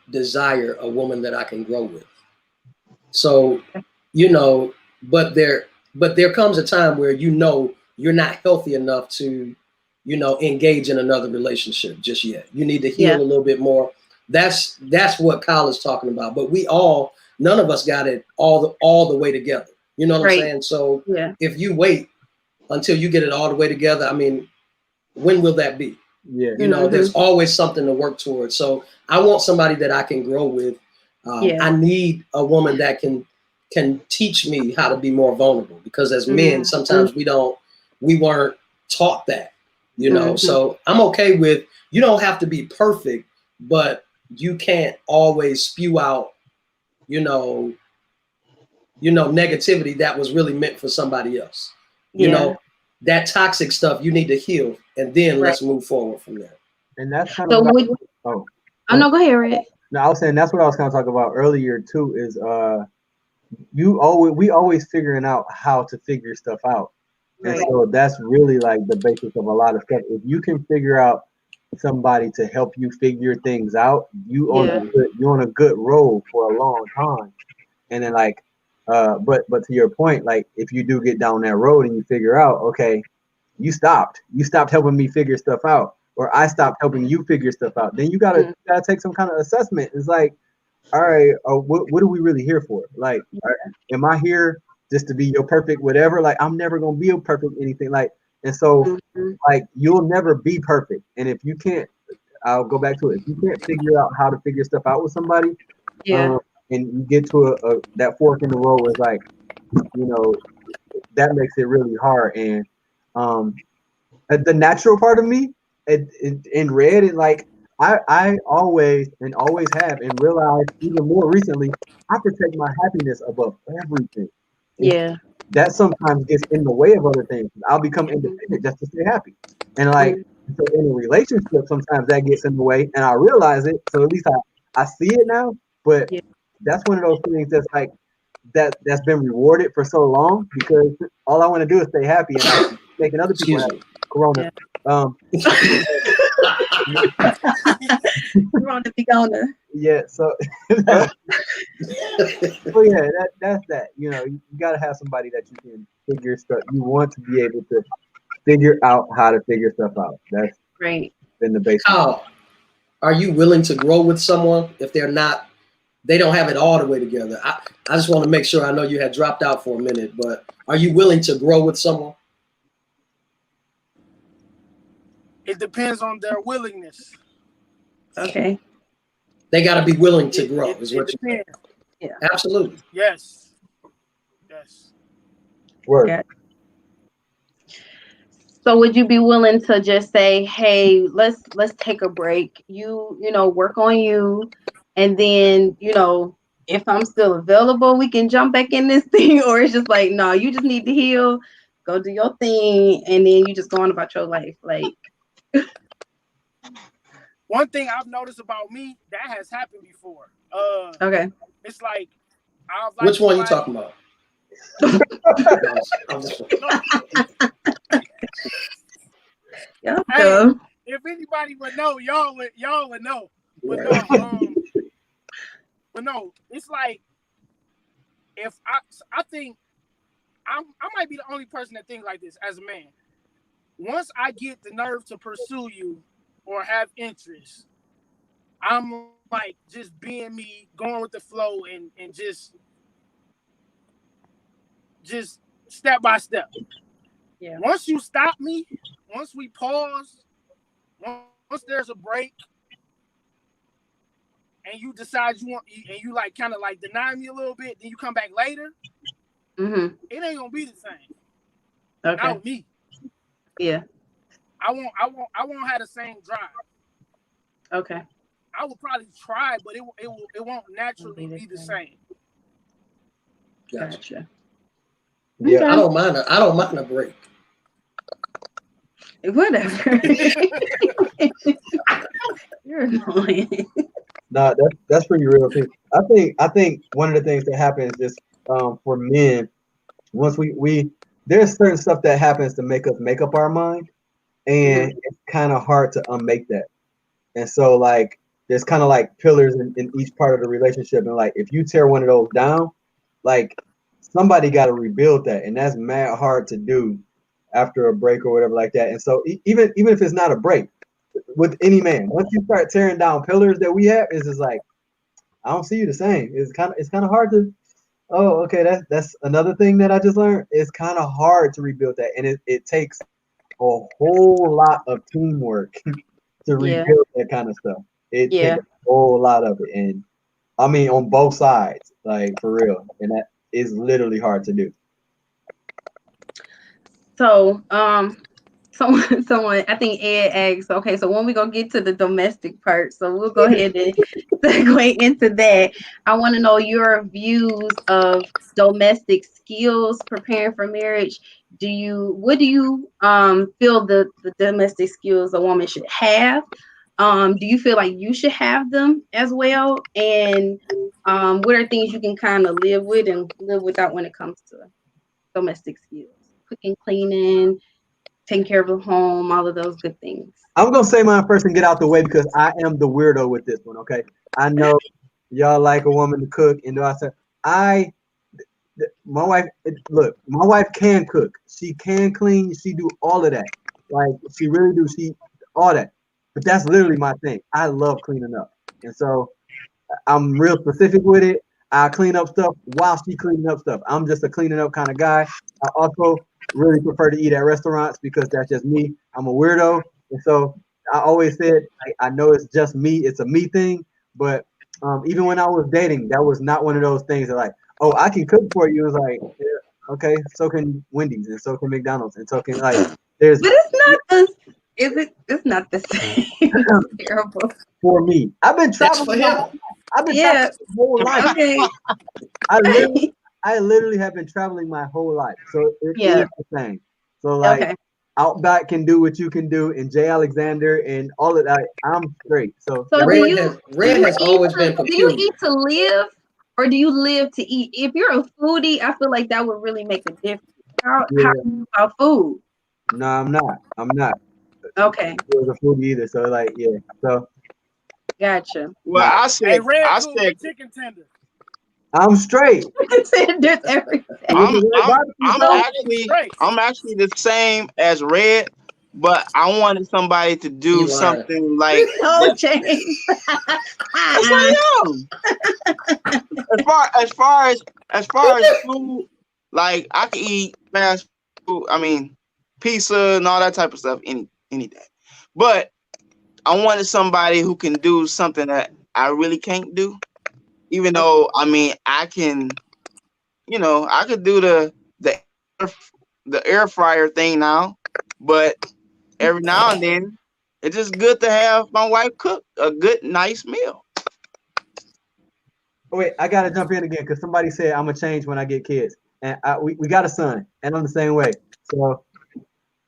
desire a woman that I can grow with. So, but there comes a time where you're not healthy enough to, engage in another relationship just yet. You need to heal a little bit more. That's what Kyle is talking about. But none of us got it all the way together. You know what I'm saying? So if you wait until you get it all the way together, I mean, when will that be? Yeah. There's always something to work towards. So I want somebody that I can grow with. I need a woman that can teach me how to be more vulnerable, because as men, sometimes we weren't taught that, so I'm okay with, you don't have to be perfect, but you can't always spew out, negativity that was really meant for somebody else. That toxic stuff you need to heal, and then let's move forward from there. And that's kind of no, go ahead, Red. No, I was saying that's what I was kind of talking about earlier too, is we always figuring out how to figure stuff out. And so that's really like the basis of a lot of stuff. If you can figure out somebody to help you figure things out, you're on a good road for a long time. And then like But to your point, like if you do get down that road and you figure out, okay, you stopped helping me figure stuff out, or I stopped helping you figure stuff out, then you gotta take some kind of assessment. It's like, all right, what are we really here for? Like, am I here just to be your perfect whatever? Like, I'm never gonna be a perfect anything. Like, and so like you'll never be perfect. And if you can't, I'll go back to it. If you can't figure out how to figure stuff out with somebody, and you get to that fork in the road where it's like, you know, that makes it really hard. And the natural part of me, in red, and like I always have and realized even more recently, I protect my happiness above everything. Yeah. That sometimes gets in the way of other things. I'll become independent just to stay happy. And like so in a relationship, sometimes that gets in the way and I realize it. So at least I see it now. But that's one of those things that's like that's been rewarded for so long because all I want to do is stay happy and I'm making other people happy. Corona. Corona be gonna. Yeah, so well, yeah, that's that. You know, you gotta have somebody that you can figure stuff. You want to be able to figure out how to figure stuff out. That's right. Been the basic. How are you willing to grow with someone if they don't have it all the way together? I just want to make sure. I know you had dropped out for a minute, but are you willing to grow with someone? It depends on their willingness. Okay. They got to be willing to grow. Is what you mean? Yeah. Absolutely. Yes. Word. Yeah. So would you be willing to just say, hey, let's take a break. You know, work on you. And then, you know, if I'm still available, we can jump back in this thing. Or it's just like, no, you just need to heal, go do your thing, and then you just go on about your life. Like one thing I've noticed about me, that has happened before. Okay. It's like which one you talking about? Hey, if anybody would know, y'all would know. But no, it's like if I think I might be the only person that think like this as a man. Once I get the nerve to pursue you or have interest, I'm like just being me, going with the flow and just step by step. Yeah. Once you stop me, once we pause, once there's a break, and you decide you want, and you like kind of like deny me a little bit, then you come back later. It ain't gonna be the same. Okay. Not with me. Yeah. I won't have the same drive. Okay. I will probably try, but it won't naturally be the same. Gotcha. Yeah. Okay. I don't mind a break. Whatever. You're annoying. No, that's pretty real too. I think one of the things that happens just for men, once we there's certain stuff that happens to make us make up our mind, and it's kind of hard to unmake that. And so like there's kind of like pillars in each part of the relationship, and like if you tear one of those down, like somebody got to rebuild that, and that's mad hard to do after a break or whatever like that. And so even if it's not a break with any man, once you start tearing down pillars that we have, it's just like I don't see you the same. It's kind of hard to. Oh, okay. That's another thing that I just learned. It's kind of hard to rebuild that, and it takes a whole lot of teamwork to rebuild that kind of stuff. It takes a whole lot of it, and I mean on both sides, like for real, and that is literally hard to do. So, someone, I think Ed asked, okay, so when we gonna get to the domestic part, so we'll go ahead and segue into that. I want to know your views of domestic skills preparing for marriage. What do you feel the domestic skills a woman should have? Do you feel like you should have them as well? And what are things you can kind of live with and live without when it comes to domestic skills? Cooking, cleaning, taking care of the home, all of those good things. I'm gonna say mine first and get out the way because I am the weirdo with this one. Okay, I know y'all like a woman to cook, and I said my wife, look, my wife can cook. She can clean. She do all of that. Like she really do. She all that. But that's literally my thing. I love cleaning up, and so I'm real specific with it. I clean up stuff while she cleaning up stuff. I'm just a cleaning up kind of guy. I also really prefer to eat at restaurants because that's just me. I'm a weirdo, and so I always said I know it's just me. It's a me thing, but even when I was dating, that was not one of those things that like, oh, I can cook for you. It was like, yeah, okay, so can Wendy's and so can McDonald's and so can like there's. But it's not the. Is it? It's not the same. It's terrible. For me, I've been That's for traveling. him. I've been Yeah. traveling my whole life. Okay. I literally have been traveling my whole life, so it Yeah. is the same. So like, Okay. Outback can do what you can do, and J. Alexander and all of that. I'm straight. So So Red do you? has always been Do you peculiar. eat to live, or do you live to eat? If you're a foodie, I feel like that would really make a difference. How yeah, about food? no, I'm not. I'm not. Okay, It was a food either. So like, yeah. So gotcha. Well, nah, Hey, Red I cook said, with chicken tender. I'm straight. There's everything. I'm actually the same as Red, but I wanted somebody to He do lying. something like No, that. James. Yes, I am. As far as food, like I can eat fast food. I mean, pizza and all that type of stuff any day. But I wanted somebody who can do something that I really can't do. Even though I mean I can, I could do the air fryer thing now, but every now and then it's just good to have my wife cook a good, nice meal. Oh, wait, I gotta jump in again because somebody said I'm gonna change when I get kids, and we got a son, and I'm the same way. So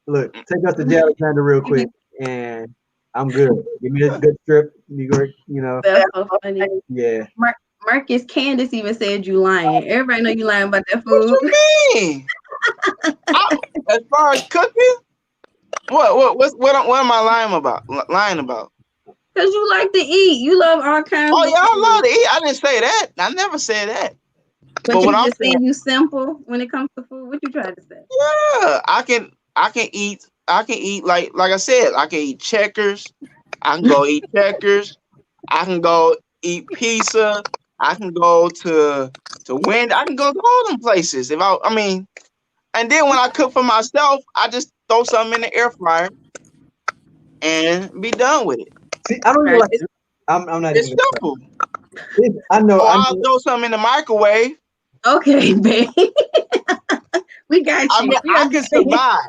look, take us to J. Alexander real quick, and I'm good. Give me a good strip, New York. That's so funny. Yeah. Marcus Candace even said you lying. Everybody know you lying about that What food. you mean? As far as cooking, what am I lying about? Lying about? Cause you like to eat. You love all kinds Oh of yeah, I food. love to eat. I didn't say that. I never said that. But what you I'm just saying, saying you simple when it comes to food. What you trying to say? yeah, I can eat like I said, I can eat Checkers. I can go eat Checkers. I can go eat pizza. I can go to Wendy. I can go to all them places. I mean, and then when I cook for myself, I just throw something in the air fryer and be done with it. See, I don't even Right. like. I'm not It's even. simple. I know. Or I I'll know. throw something in the microwave. Okay, babe. We got you. I mean, We I can understand. survive.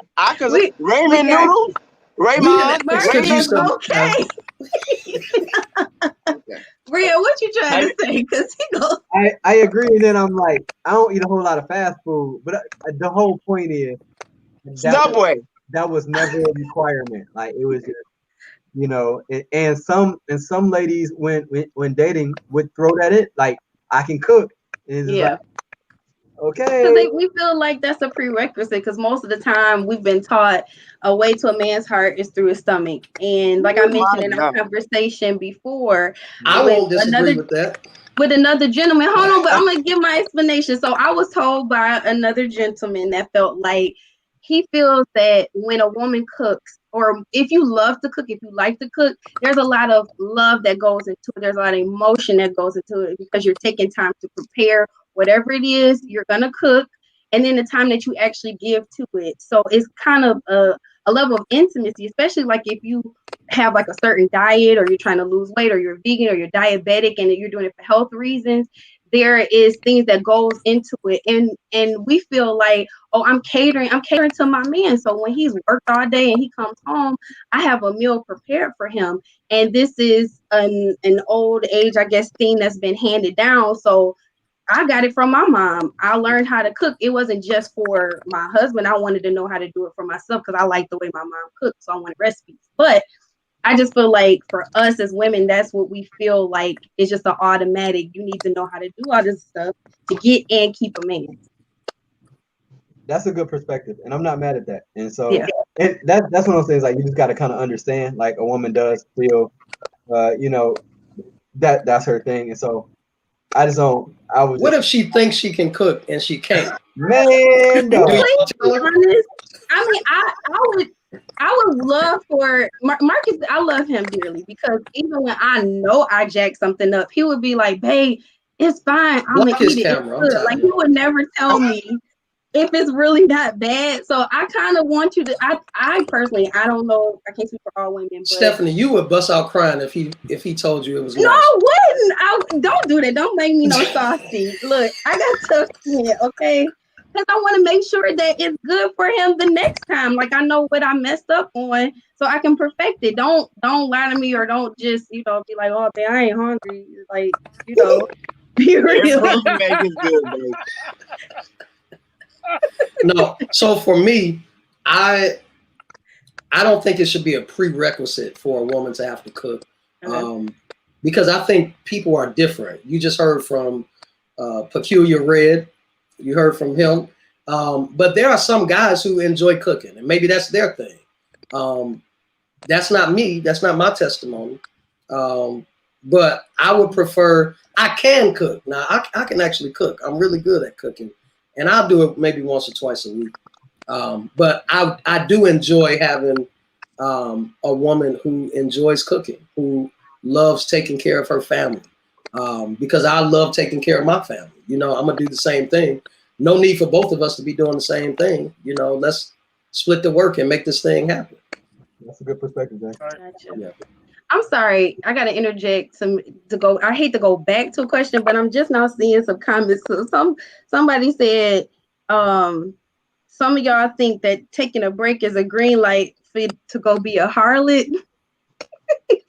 We Ramen got noodles, Raymond, Excuse Marcus, him. okay. Bria, what you trying to say? Cause he goes. I agree, and then I'm like, I don't eat a whole lot of fast food, but the whole point is Subway. that was never a requirement. Like it was just, and some ladies when dating would throw that in, like I can cook. And it's Yeah. like, okay. Because we feel like that's a prerequisite. Because most of the time we've been taught a way to a man's heart is through his stomach. And like I mentioned in our conversation before, I won't disagree with that. With another gentleman. Hold on, but I'm gonna give my explanation. So I was told by another gentleman that felt like he feels that when a woman cooks, or if you love to cook, if you like to cook, there's a lot of love that goes into it. There's a lot of emotion that goes into it because you're taking time to prepare whatever it is you're gonna cook, and then the time that you actually give to it. So it's kind of a level of intimacy, especially like if you have like a certain diet, or you're trying to lose weight, or you're vegan, or you're diabetic, and you're doing it for health reasons. There is things that goes into it, and we feel like, oh, I'm catering to my man. So when he's worked all day and he comes home, I have a meal prepared for him. And this is an old age, I guess, thing that's been handed down. So I got it from my mom. I learned how to cook. It wasn't just for my husband. I wanted to know how to do it for myself because I like the way my mom cooked. So I wanted recipes. But I just feel like for us as women, that's what we feel like. It's just an automatic. You need to know how to do all this stuff to get and keep a man. That's a good perspective, and I'm not mad at that. And so, yeah. And that's one of those things, like you just got to kind of understand, like a woman does feel, that's her thing. And so I just don't. I was. What if she thinks she can cook and she can't? Man, no. Do you Please tell be her? honest. I mean, I would love for Marcus. I love him dearly because even when I know I jacked something up, he would be like, "Babe, it's fine. I'm gonna Block his eat it. It's camera. I'm good." Like tired. he would never tell me if it's really that bad. So I kind of want you to. I personally, I don't know. I can't speak for all women, but Stephanie, you would bust out crying if he told you it was no, nice. I wouldn't. Don't do that. Don't make me no saucy. Look, I got tough skin, okay? Because I want to make sure that it's good for him the next time. Like I know what I messed up on, so I can perfect it. Don't lie to me or don't just be like, oh man, I ain't hungry. Like be real. Everything you make is good, babe. No. So for me, I don't think it should be a prerequisite for a woman to have to cook. Because I think people are different. You just heard from Peculiar Red. You heard from him. But there are some guys who enjoy cooking, and maybe that's their thing. That's not me. That's not my testimony. But I would prefer, I can cook. Now, I can actually cook. I'm really good at cooking. And I'll do it maybe once or twice a week. But I do enjoy having a woman who enjoys cooking, who loves taking care of her family, because I love taking care of my family. I'm gonna do the same thing. No need for both of us to be doing the same thing. Let's split the work and make this thing happen. That's a good perspective, Jay. Gotcha. Yeah. I'm sorry, I gotta interject to go. I hate to go back to a question, but I'm just now seeing some comments. So somebody said, some of y'all think that taking a break is a green light for you to go be a harlot. like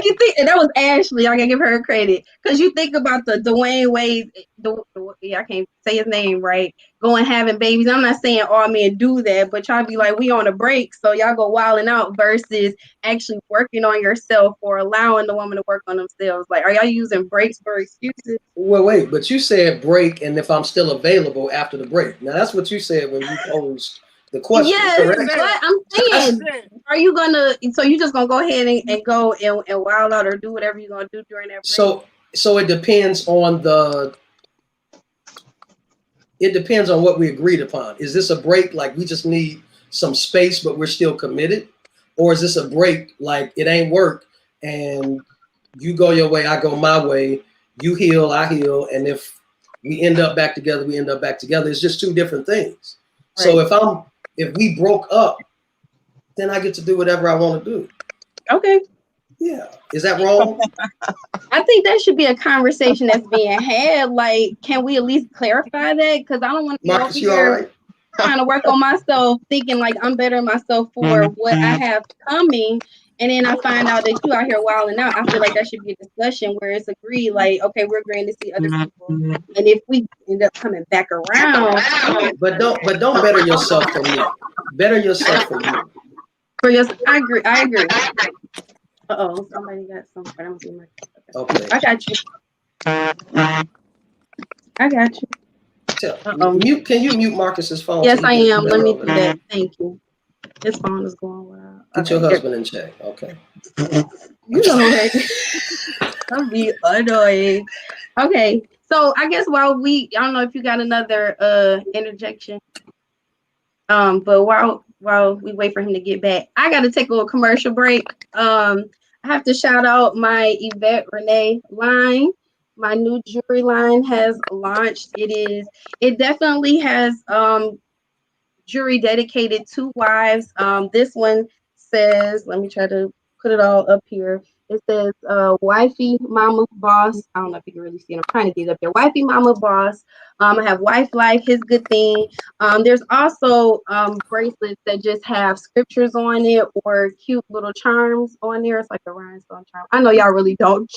you think, and that was Ashley. I gotta give her credit because you think about the Dwayne Wade. I can't say his name right. Going having babies. I'm not saying all men do that, but y'all be like, we on a break, so y'all go wilding out versus actually working on yourself or allowing the woman to work on themselves. Like, are y'all using breaks for excuses? Well, wait, but you said break, and if I'm still available after the break. Now that's what you said when you posed the question. Yes, but I'm saying, are you gonna? So you just gonna go ahead and go and wild out or do whatever you're gonna do during that break? So it depends on what we agreed upon. Is this a break like we just need some space, but we're still committed, or is this a break like it ain't work and you go your way, I go my way, you heal, I heal, and if we end up back together, we end up back together. It's just two different things. Right. So if we broke up, then I get to do whatever I want to do. Okay. Yeah. Is that wrong? I think that should be a conversation that's being had. Like, can we at least clarify that? Because I don't want to be Marcus, over here trying to work on myself, thinking like I'm better myself for what I have coming. And then I find out that you out here wilding out. I feel like that should be a discussion where it's agreed, like, okay, we're agreeing to see other people. And if we end up coming back around. But don't better yourself for me. Better yourself for you. For yourself, I agree. Uh-oh, somebody got something. Okay. I got you. Can you mute Marcus's phone? Yes, I am. Let me do that. Thank you. His phone is going wild. Get your husband in check. Okay. You know that. I'll be annoying. Okay. So I guess I don't know if you got another interjection. But while we wait for him to get back, I got to take a little commercial break. I have to shout out my Yvette Renee line. My new jewelry line has launched. It definitely has jewelry dedicated to wives. This one says, let me try to put it all up here. It says wifey mama boss. I don't know if you can really see it. I'm trying to get it up there. Wifey mama boss. I have wife life, his good thing. There's also bracelets that just have scriptures on it or cute little charms on there. It's like a rhinestone charm. I know y'all really don't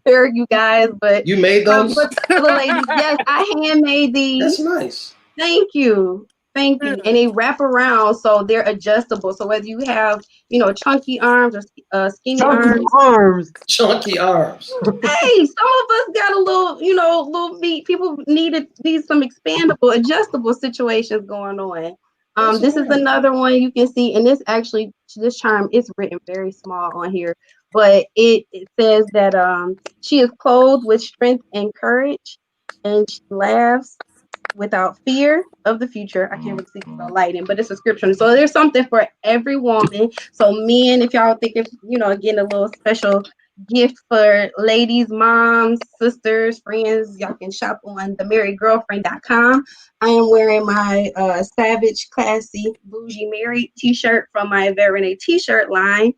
care, you guys, but you made those? For the ladies, yes, I handmade these. That's nice. Thank you. And they wrap around, so they're adjustable. So whether you have, chunky arms or skinny arms. Chunky arms. Hey, some of us got a little, little meat. People need some expandable, adjustable situations going on. This is another one you can see, and this charm is written very small on here. but it says that she is clothed with strength and courage, and she laughs without fear of the future. I can't really see the lighting, but it's a scripture. So there's something for every woman. So men, if y'all think if getting a little special gift for ladies, moms, sisters, friends, y'all can shop on themarriedgirlfriend.com. I am wearing my Savage Classy Bougie Married t-shirt from my Yvette Renee t-shirt line.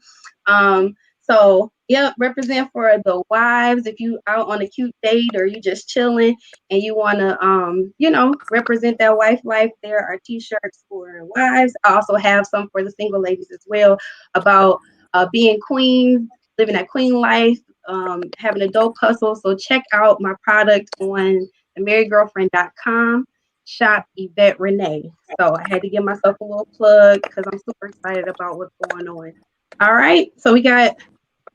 So yep, represent for the wives. If you out on a cute date or you just chilling and you want to represent that wife life, there are t-shirts for wives. I also have some for the single ladies as well, about being queens, living that queen life, having a dope hustle. So check out my product on themarriedgirlfriend.com. Shop Yvette Renee. So I had to give myself a little plug because I'm super excited about what's going on. All right, so we got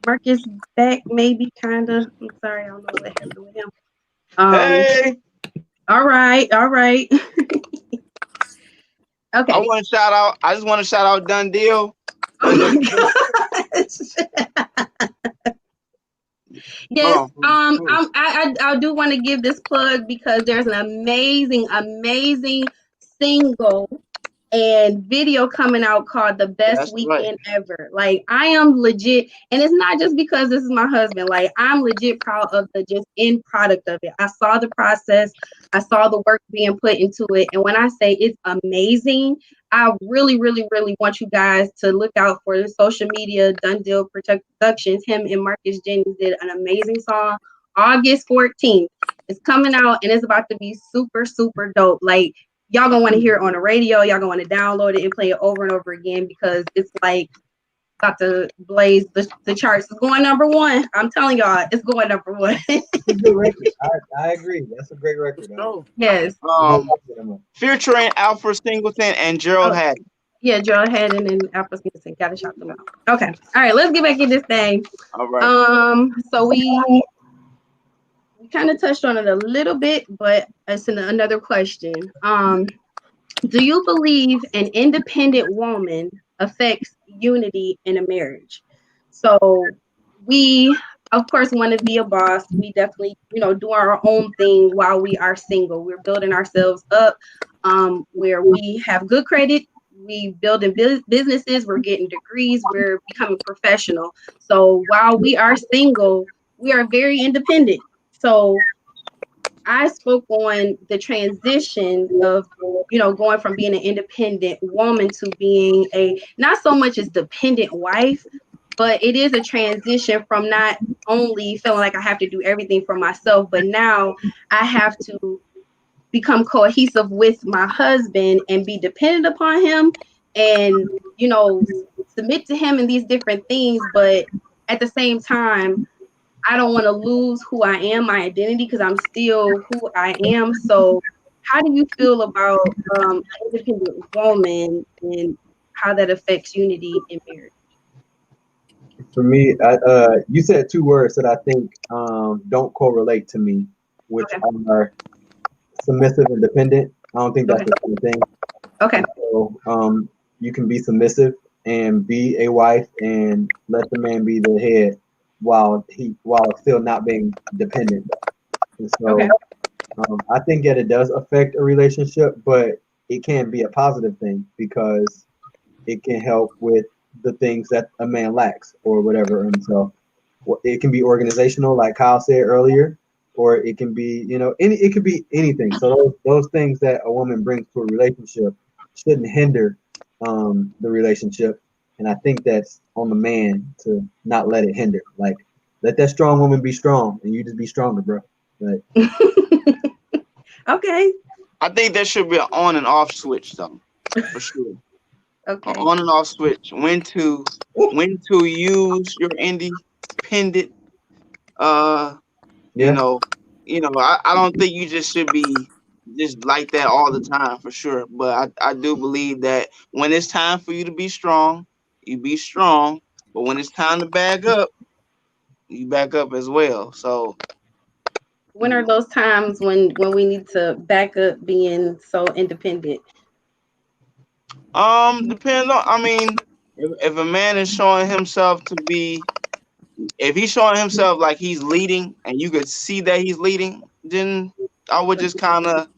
Marcus back, maybe, kind of. I'm sorry, I don't know what happened with him. Hey, All right. Okay. I just want to shout out Done Deal. Oh my gosh. Yes. I do want to give this plug because there's an amazing single and video coming out called The Best Weekend Ever. Like, I am legit, and it's not just because this is my husband. Like, I'm legit proud of the just end product of it. I saw the process, I saw the work being put into it, and when I say it's amazing, I really, really, really want you guys to look out for the social media. Done Deal Productions. Him and Marcus Jennings did an amazing song. August 14th. It's coming out, and it's about to be super, super dope. Like, y'all gonna want to hear it on the radio. Y'all gonna want to download it and play it over and over again because it's like about to blaze the charts. It's going #1. I'm telling y'all, it's going #1. It's a good record. I agree. That's a great record. No. Yes. Featuring Alfred Singleton and Gerald Haddon. Yeah, Gerald Haddon and Alfred Singleton. Gotta shout them out. Okay. All right, let's get back in this thing. All right. So we kind of touched on it a little bit, but it's another question. Do you believe an independent woman affects unity in a marriage? So we, of course, want to be a boss. We definitely, do our own thing while we are single. We're building ourselves up, where we have good credit. We building businesses. We're getting degrees. We're becoming professional. So while we are single, we are very independent. So I spoke on the transition of, going from being an independent woman to being a not so much as dependent wife, but it is a transition from not only feeling like I have to do everything for myself, but now I have to become cohesive with my husband and be dependent upon him and, submit to him in these different things. But at the same time, I don't want to lose who I am, my identity, because I'm still who I am. So how do you feel about an independent woman and how that affects unity in marriage? For me, you said two words that I think don't correlate to me, which are submissive and dependent. I don't think that's the same thing. Okay. So you can be submissive and be a wife and let the man be the head while still not being dependent. And so I think that it does affect a relationship, but it can be a positive thing because it can help with the things that a man lacks or whatever. And so it can be organizational, like Kyle said earlier, or it can be, it could be anything. So those things that a woman brings to a relationship shouldn't hinder the relationship. And I think that's on the man to not let it hinder. Like, let that strong woman be strong, and you just be stronger, bro. Like, okay. I think there should be an on and off switch, though, for sure. Okay. An on and off switch. When to use your independent. I don't think you just should be just like that all the time, for sure. But I do believe that when it's time for you to be strong, you be strong. But when it's time to back up, you back up as well. So when are those times when we need to back up being so independent? Depends on, if a man is showing himself to be if he's showing himself like he's leading and you could see that he's leading, then I would just kind of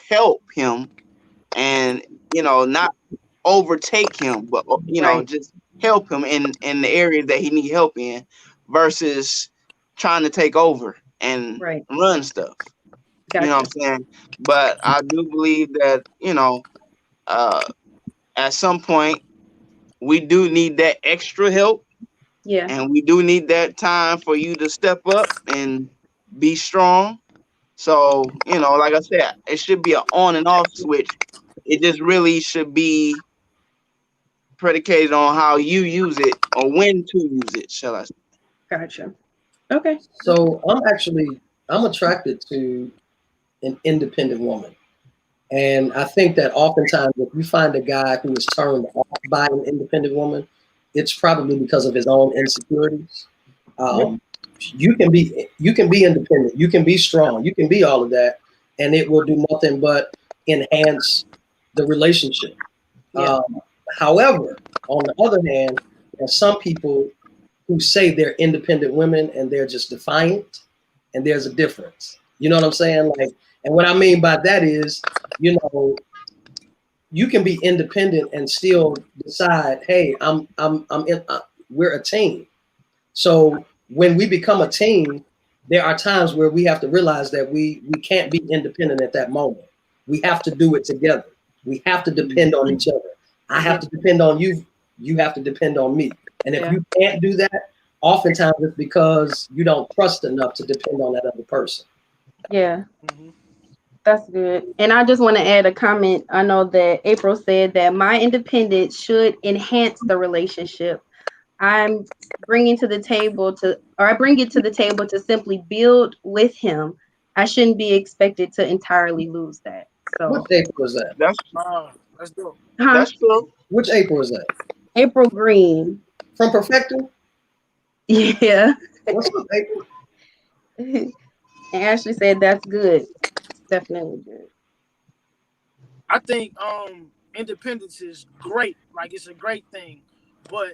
help him and, not overtake him, but, Right. just help him in the areas that he need help in versus trying to take over and Right. run stuff. Gotcha. You know what I'm saying? But I do believe that, at some point we do need that extra help. Yeah. And we do need that time for you to step up and be strong. So, like I said, it should be an on and off switch. It just really should be predicated on how you use it or when to use it, shall I say. Gotcha. Okay. So I'm attracted to an independent woman. And I think that oftentimes if you find a guy who is turned off by an independent woman, it's probably because of his own insecurities. You can be independent, you can be strong, you can be all of that, and it will do nothing but enhance the relationship. Yeah. However, on the other hand, there are some people who say they're independent women and they're just defiant, and there's a difference. You know what I'm saying? Like, and what I mean by that is, you can be independent and still decide, hey, we're a team. So when we become a team, there are times where we have to realize that we can't be independent at that moment. We have to do it together. We have to depend on each other. I have to depend on you. You have to depend on me. And if you can't do that, oftentimes it's because you don't trust enough to depend on that other person. Yeah. That's good. And I just want to add a comment. I know that April said that my independence should enhance the relationship. I bring it to the table to simply build with him. I shouldn't be expected to entirely lose that. So What April is that? Let's do it. That's true. Which April is that? April Green. From Perfecting? Yeah. What's up, April? And Ashley said that's good. Definitely good. I think independence is great. Like, it's a great thing. But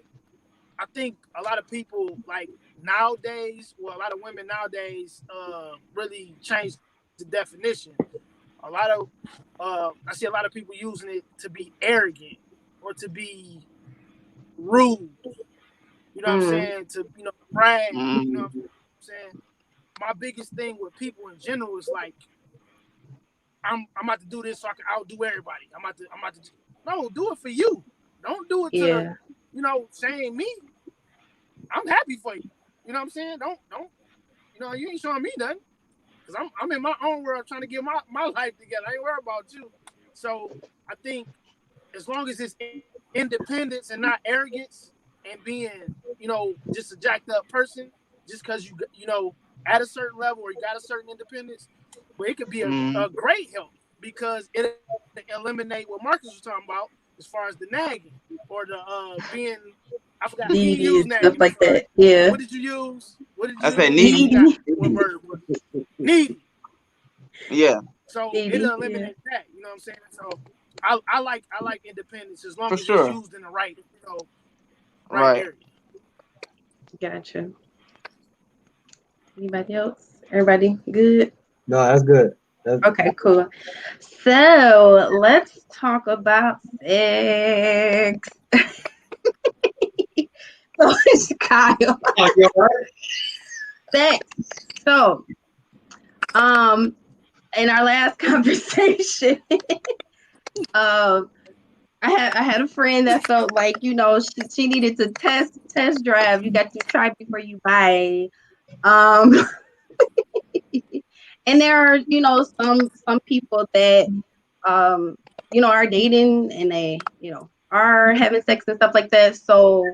I think a lot of people, like, nowadays, well, a lot of women nowadays really change the definition. A lot of I see a lot of people using it to be arrogant or to be rude. You know what I'm saying? To brag. You know what I'm saying? My biggest thing with people in general is like, I'm about to do this so I can outdo everybody. I'm about to no, do it for you. Don't do it to saying me. I'm happy for you. You know what I'm saying? Don't you ain't showing me nothing. Because I'm in my own world trying to get my life together. I ain't worried about you. So I think as long as it's independence and not arrogance and being, just a jacked up person, just because you at a certain level or you got a certain independence, but it could be a great help because it eliminate what Marcus was talking about as far as the nagging or the being. I forgot. He used nagging, stuff like that. Yeah. What did you use? I said needy. What word? Needy. Yeah. So Needy, it'll eliminate that. You know what I'm saying? So I like independence as long For as sure. it's used in the right, Right. area. Gotcha. Anybody else? Everybody good? No, that's good. Okay, cool. So let's talk about sex. So it's Kyle. Oh, you all right? Sex. So, in our last conversation, I had a friend that felt like she needed to test drive. You got to try before you buy. And there are some people that are dating and they are having sex and stuff like that. So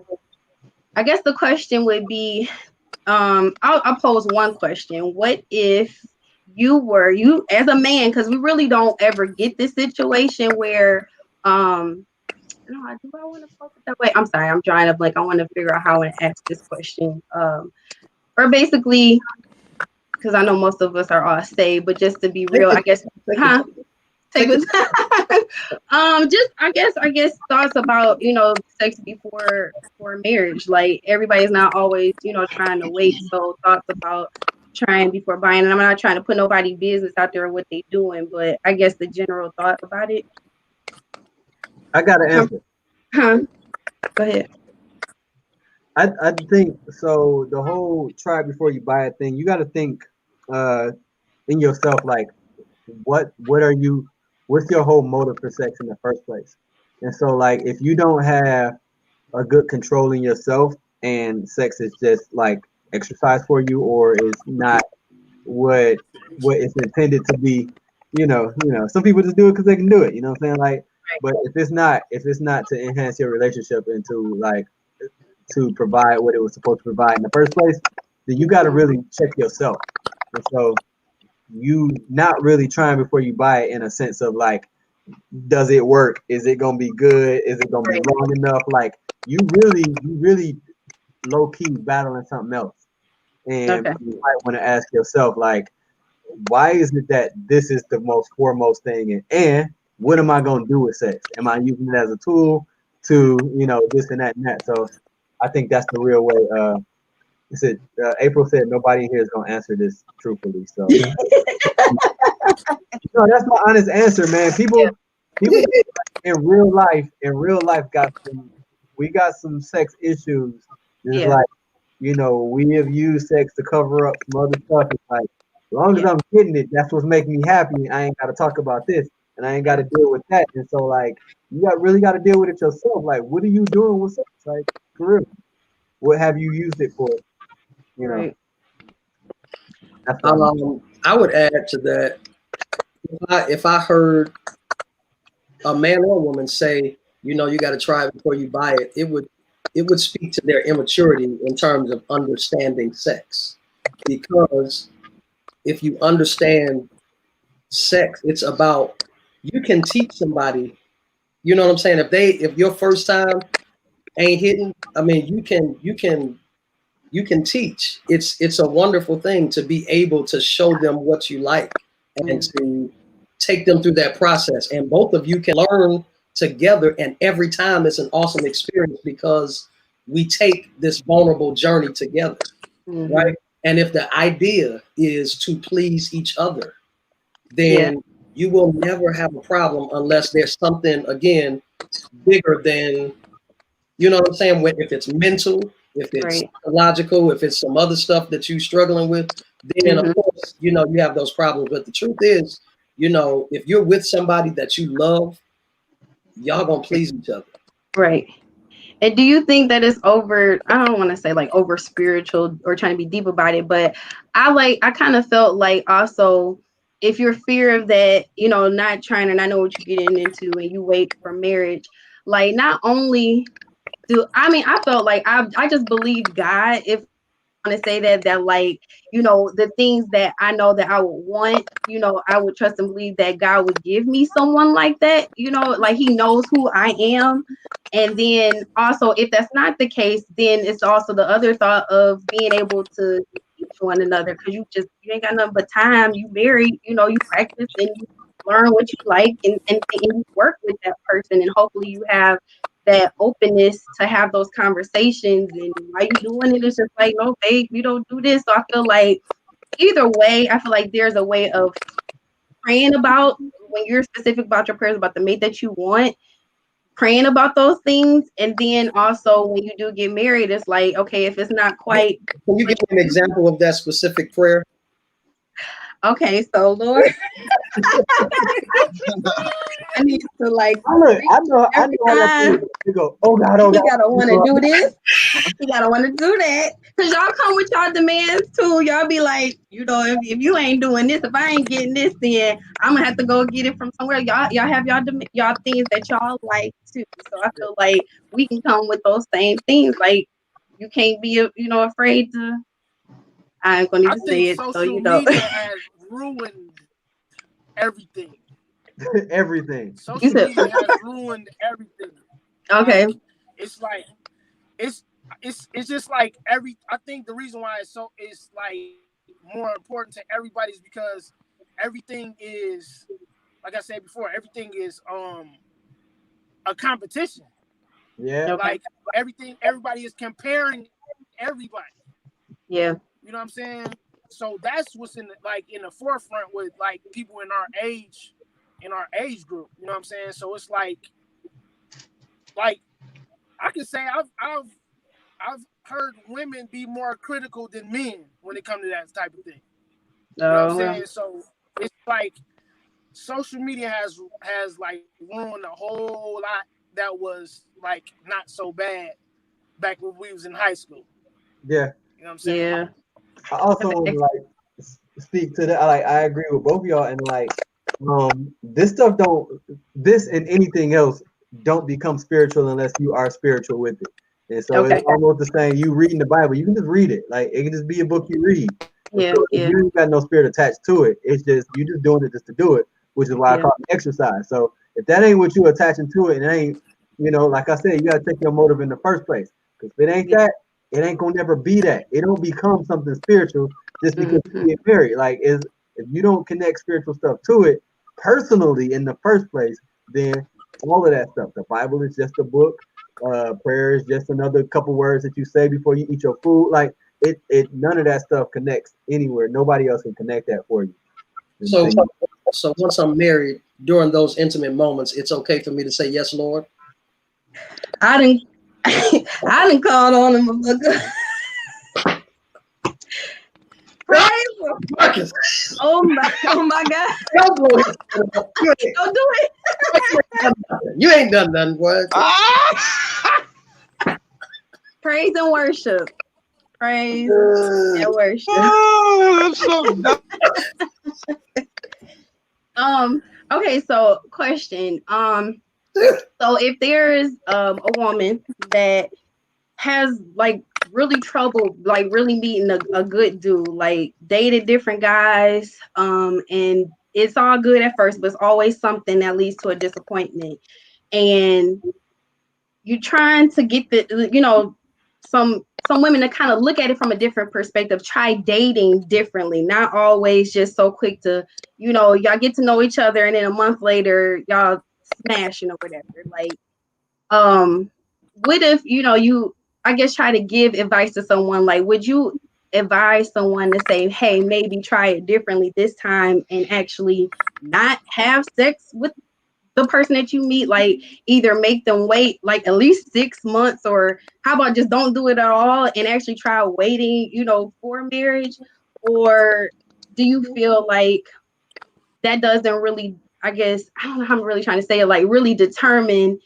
I guess the question would be, I'll pose one question. What if you as a man, because we really don't ever get this situation where no, do I want to pose it that way? I'm sorry, I'm drawing a blank. I want to figure out how to ask this question. Or basically, because I know most of us are all saved, but just to be real, I guess, Take with just I guess thoughts about sex before marriage. Like everybody's not always trying to wait. So thoughts about trying before buying. And I'm not trying to put nobody business out there what they doing, but I guess the general thought about it. I got an answer. Go ahead. I think so. The whole try before you buy it thing, you got to think in yourself, like what's your whole motive for sex in the first place? And so like if you don't have a good control in yourself and sex is just like exercise for you or is not what it's intended to be, some people just do it because they can do it, you know what I'm saying? Like, but if it's not to enhance your relationship and to provide what it was supposed to provide in the first place, then you got to really check yourself. And so you not really trying before you buy it in a sense of like, does it work? Is it gonna be good? Is it gonna be long enough? Like you really low key battling something else, and you might want to ask yourself like, why is it that this is the most foremost thing, and what am I gonna do with sex? Am I using it as a tool to this and that and that? So I think that's the real way. April said nobody here is gonna answer this truthfully. So no, that's my honest answer, man. People in real life we got some sex issues. It's like, we have used sex to cover up some other stuff. It's like, as long as I'm getting it, that's what's making me happy. I ain't got to talk about this, and I ain't got to deal with that. And so, like, you really got to deal with it yourself. Like, what are you doing with sex? Like, for real, what have you used it for? Right. I would add to that. If I heard a man or a woman say, you got to try it before you buy it, it would speak to their immaturity in terms of understanding sex. Because if you understand sex, it's about, you can teach somebody, you know what I'm saying? If your first time ain't hitting, I mean, you can teach. It's a wonderful thing to be able to show them what you like and to take them through that process. And both of you can learn together. And every time it's an awesome experience because we take this vulnerable journey together, right? And if the idea is to please each other, then you will never have a problem unless there's something, again, bigger than, you know what I'm saying? If it's mental, if it's psychological, if it's some other stuff that you're struggling with, then of course, you have those problems. But the truth is, if you're with somebody that you love, y'all gonna please each other. Right. And do you think that it's over, I don't want to say like over spiritual or trying to be deep about it, but I kind of felt like also if you're fear of that, not trying to not know what you're getting into and you wait for marriage, like not only I felt like I just believe God, if I want to say that like, the things that I know that I would want, I would trust and believe that God would give me someone like that, like he knows who I am. And then also, if that's not the case, then it's also the other thought of being able to teach one another because you ain't got nothing but time. You married, you practice and you learn what you like and you work with that person. And hopefully you have that openness to have those conversations. And why you doing it? It's just like, no, babe, you don't do this. So I feel like either way, I feel like there's a way of praying about when you're specific about your prayers about the mate that you want, praying about those things. And then also when you do get married, it's like, okay, if it's not quite. Can you give me an example of that specific prayer? Okay, so Lord, I need to like. I know. You go, oh God, He gotta want to do this. He gotta want to do that. Cause y'all come with y'all demands too. Y'all be like, if you ain't doing this, if I ain't getting this, then I'm gonna have to go get it from somewhere. Y'all have y'all things that y'all like too. So I feel like we can come with those same things. Like you can't be, afraid to. I ain't gonna even say it. So media has ruined everything. Everything. Social media has ruined everything. Okay. Like, it's like it's just like I think the reason why it's like more important to everybody is because everything is like I said before, everything is a competition. Yeah. Okay. Like everybody is comparing everybody. Yeah. You know what I'm saying? So that's what's in the forefront with like people in our age group. You know what I'm saying? So it's like I can say I've heard women be more critical than men when it comes to that type of thing. You know what I'm Oh, well. saying? So it's like social media has like ruined a whole lot that was like not so bad back when we was in high school. Yeah. You know what I'm saying? Yeah. I also want to like speak to that. I agree with both of y'all, and like this and anything else don't become spiritual unless you are spiritual with it. And so it's Okay. almost the same. You reading the Bible, you can just read it. Like it can just be a book you read. And Yeah. so if Yeah. you ain't got no spirit attached to it, it's just you just doing it just to do it, which is why I Yeah. call it exercise. So if that ain't what you attaching to it, and it ain't, like I said, you gotta take your motive in the first place. Because if it ain't Yeah. that, it ain't gonna never be that. It don't become something spiritual just because you Mhm. get married. Like if you don't connect spiritual stuff to it personally in the first place, then all of that stuff. The Bible is just a book. Prayer is just another couple words that you say before you eat your food. Like it none of that stuff connects anywhere. Nobody else can connect that for you. So, so once I'm married, during those intimate moments, it's okay for me to say yes, Lord. I didn't. I didn't call on him. Praise him. Marcus, Oh my God! don't blow his head up. Don't do it. You ain't done nothing, boy. Ah! Praise and worship. Praise and worship. Oh, that's so dumb. Okay, so question. So if there's a woman that has like really trouble like really meeting a good dude, like dated different guys, and it's all good at first, but it's always something that leads to a disappointment. And you're trying to get some women to kind of look at it from a different perspective, try dating differently, not always just so quick to, y'all get to know each other and then a month later y'all smashing or whatever. Like, what if, you, I guess, try to give advice to someone, like, would you advise someone to say, hey, maybe try it differently this time and actually not have sex with the person that you meet, like either make them wait like at least 6 months, or how about just don't do it at all and actually try waiting, for marriage? Or do you feel like that doesn't really, I guess, I don't know how I'm really trying to say it, like really determine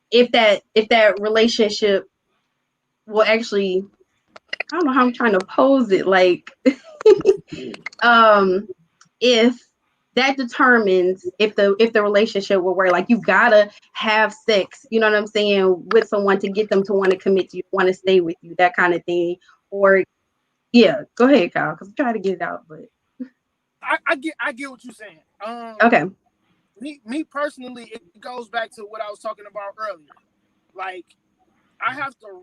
if that relationship will actually, I don't know how I'm trying to pose it, like if that determines if the relationship will work. Like you gotta have sex, you know what I'm saying, with someone to get them to want to commit to you, want to stay with you, that kind of thing. Or yeah, go ahead, Kyle, because I'm trying to get it out. But I get what you're saying. okay. Me personally, it goes back to what I was talking about earlier. Like I have to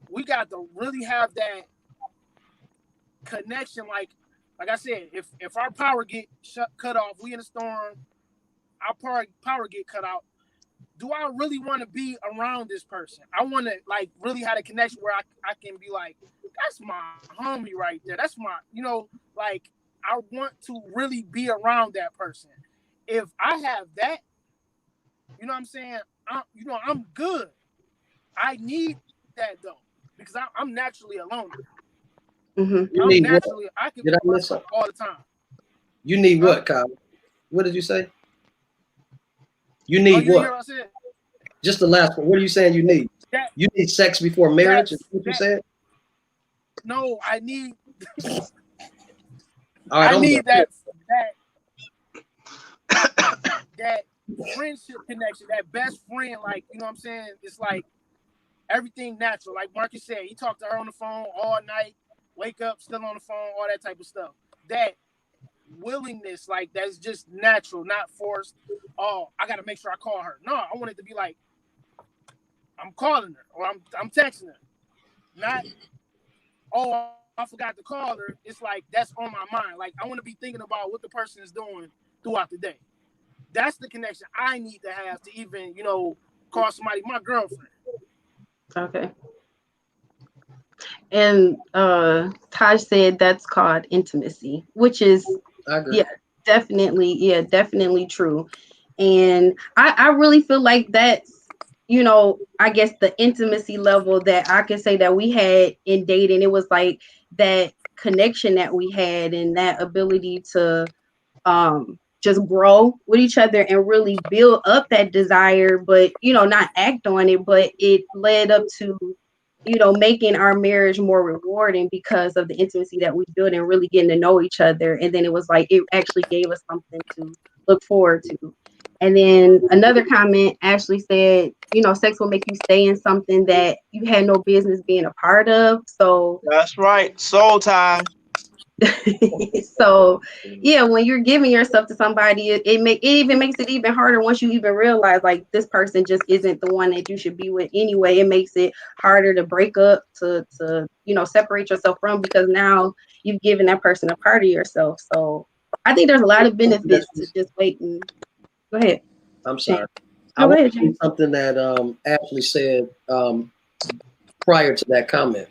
we got to really have that connection. Like I said, if our power get cut off, we in a storm, our power get cut out. Do I really want to be around this person? I want to like really have a connection where I can be like, that's my homie right there. That's my, like I want to really be around that person. If I have that, you know what I'm saying? I'm good. I need that though because I'm naturally a loner. Mm-hmm. You I'm need what? naturally I can Did be I by miss myself something? all the time. You need Huh? what, Kyle? What did you say? You Oh, need you didn't hear what? what I said? Just the last one. What are you saying you need? That You need sex before marriage? Is that's what you that. said? No, I need All right, I I'm done. need that friendship connection, that best friend. Like you know what I'm saying? It's like everything natural. Like Marcus said, he talked to her on the phone all night, wake up still on the phone, all that type of stuff. That willingness, like that's just natural, not forced. Oh, I got to make sure I call her. No, I want it to be like I'm calling her or I'm texting her. Not, oh, I forgot to call her, it's like that's on my mind. Like I want to be thinking about what the person is doing throughout the day. That's the connection I need to have to even, call somebody my girlfriend. Okay. And Taj said that's called intimacy, which is I agree. definitely true. And I really feel like that's, I guess the intimacy level that I could say that we had in dating. It was like that connection that we had and that ability to just grow with each other and really build up that desire, but not act on it, but it led up to making our marriage more rewarding because of the intimacy that we built and really getting to know each other. And then it was like it actually gave us something to look forward to. And then another comment Ashley said, sex will make you stay in something that you had no business being a part of. So That's right. Soul time. so yeah, when you're giving yourself to somebody, it even makes it even harder once you even realize like this person just isn't the one that you should be with anyway. It makes it harder to break up, to separate yourself from, because now you've given that person a part of yourself. So I think there's a lot of benefits to just waiting. Go ahead. I'm sorry. No, I go want ahead, to James. do something that Ashley said prior to that comment.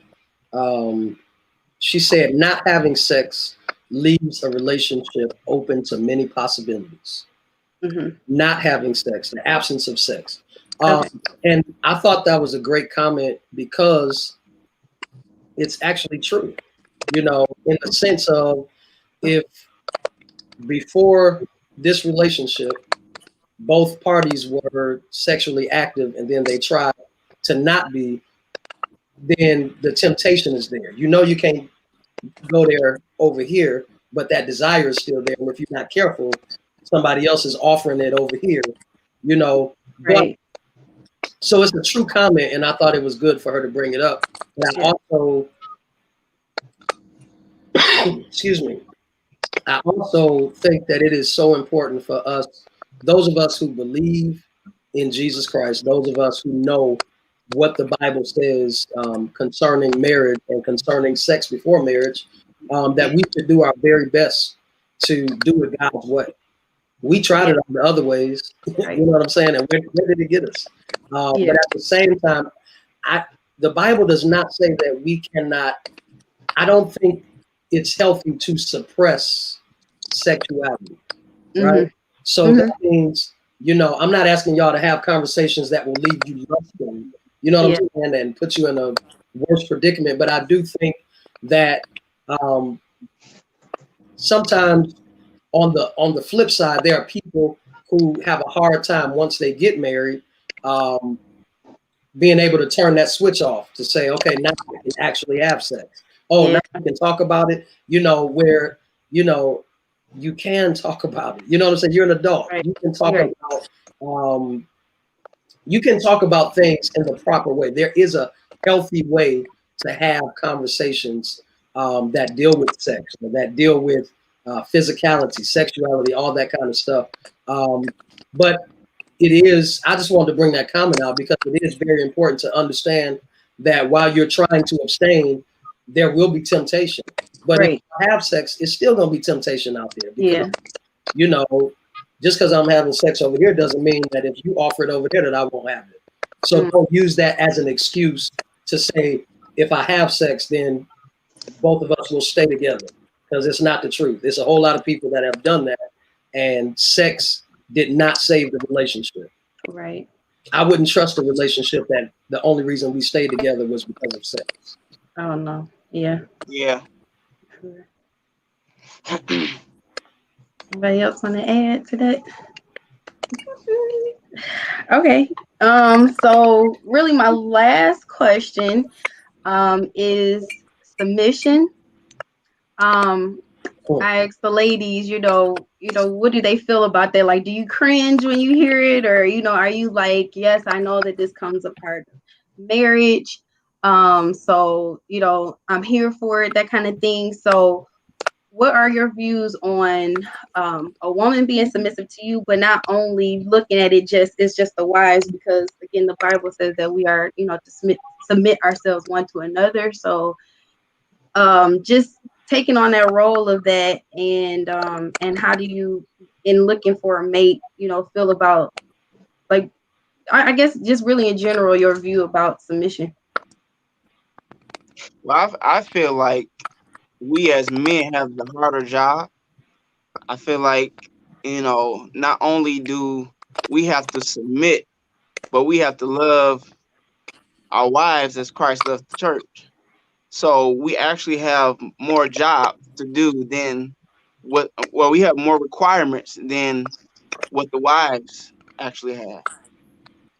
She said, not having sex leaves a relationship open to many possibilities. Mm-hmm. Not having sex, the absence of sex. Okay. And I thought that was a great comment because it's actually true, in the sense of if before this relationship, both parties were sexually active and then they tried to not be, then the temptation is there. You can't go there over here, but that desire is still there. And if you're not careful, somebody else is offering it over here, Right. But, so it's a true comment, and I thought it was good for her to bring it up. And I also, excuse me, I also think that it is so important for us, those of us who believe in Jesus Christ, those of us who know what the Bible says concerning marriage and concerning sex before marriage, that we should do our very best to do it God's way. We tried it on the other ways, Right. you know what I'm saying? And where did it get us? But at the same time, the Bible does not say that we cannot, I don't think it's healthy to suppress sexuality, right? Mm-hmm. So that means, I'm not asking y'all to have conversations that will leave you lusting, you know what I'm saying, and put you in a worse predicament. But I do think that sometimes on the flip side, there are people who have a hard time once they get married, being able to turn that switch off to say, okay, now we can actually have sex. Oh, now we can talk about it, where, you can talk about it. You know what I'm saying? You're an adult. Right. You can talk about things in the proper way. There is a healthy way to have conversations that deal with sex, that deal with physicality, sexuality, all that kind of stuff. But it is, I just wanted to bring that comment out because it is very important to understand that while you're trying to abstain, there will be temptation. But if you have sex, it's still going to be temptation out there. Because, just because I'm having sex over here doesn't mean that if you offer it over there that I won't have it. So don't use that as an excuse to say, if I have sex, then both of us will stay together. Because it's not the truth. There's a whole lot of people that have done that, and sex did not save the relationship. Right. I wouldn't trust a relationship that the only reason we stayed together was because of sex. I don't know. Yeah. Yeah. Anybody else want to add to that? Okay. So really my last question is submission. I asked the ladies, what do they feel about that? Like, do you cringe when you hear it? Or, are you like, yes, I know that this comes a part of marriage. So, I'm here for it, that kind of thing. So what are your views on a woman being submissive to you, but not only looking at it it's just the wives, because again, the Bible says that we are, to submit ourselves one to another. So just taking on that role of that, and how do you, in looking for a mate, feel about, like, I guess just really in general, your view about submission. Well, I feel like we as men have the harder job. I feel like, not only do we have to submit, but we have to love our wives as Christ loved the church. So we actually have more jobs to do than we have more requirements than what the wives actually have.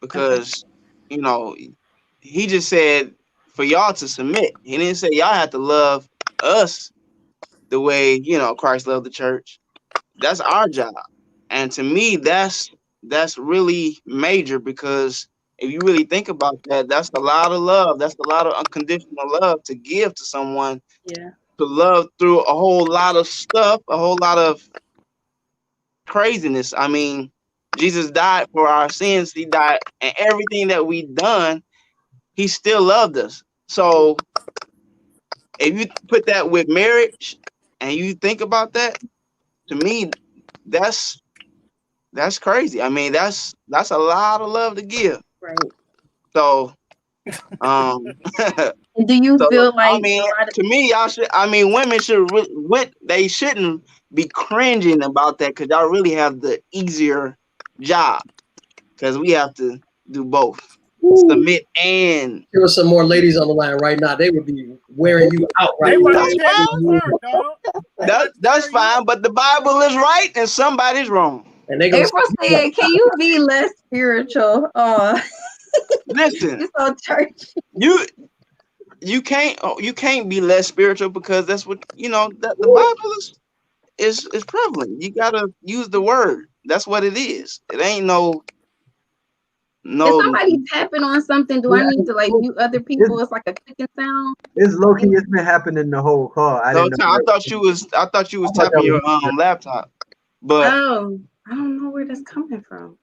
Because, he just said for y'all to submit. He didn't say y'all have to love us the way, Christ loved the church. That's our job. And to me, that's really major, because if you really think about that, that's a lot of love. That's a lot of unconditional love to give to someone. Yeah. To love through a whole lot of stuff, a whole lot of craziness. I mean, Jesus died for our sins. He died, and everything that we done, he still loved us. So if you put that with marriage and you think about that, to me, that's crazy. I mean, that's a lot of love to give. Right. So, do you feel like, to me, y'all should. I mean, women should. They shouldn't be cringing about that, because y'all really have the easier job, because we have to do both. Submit and. There were some more ladies on the line right now. They would be wearing you out right now. That's fine, but the Bible is right and somebody's wrong. And they April said, "Can you be less spiritual?" Listen, it's on church. You can't be less spiritual, because that's what that the Bible is prevalent. You gotta use the word. That's what it is. It ain't no. Is somebody tapping on something? Do I need to mute other people? It's like a clicking sound. It's low key. It's been happening the whole call. I thought you was tapping your laptop, but I don't know where that's coming from.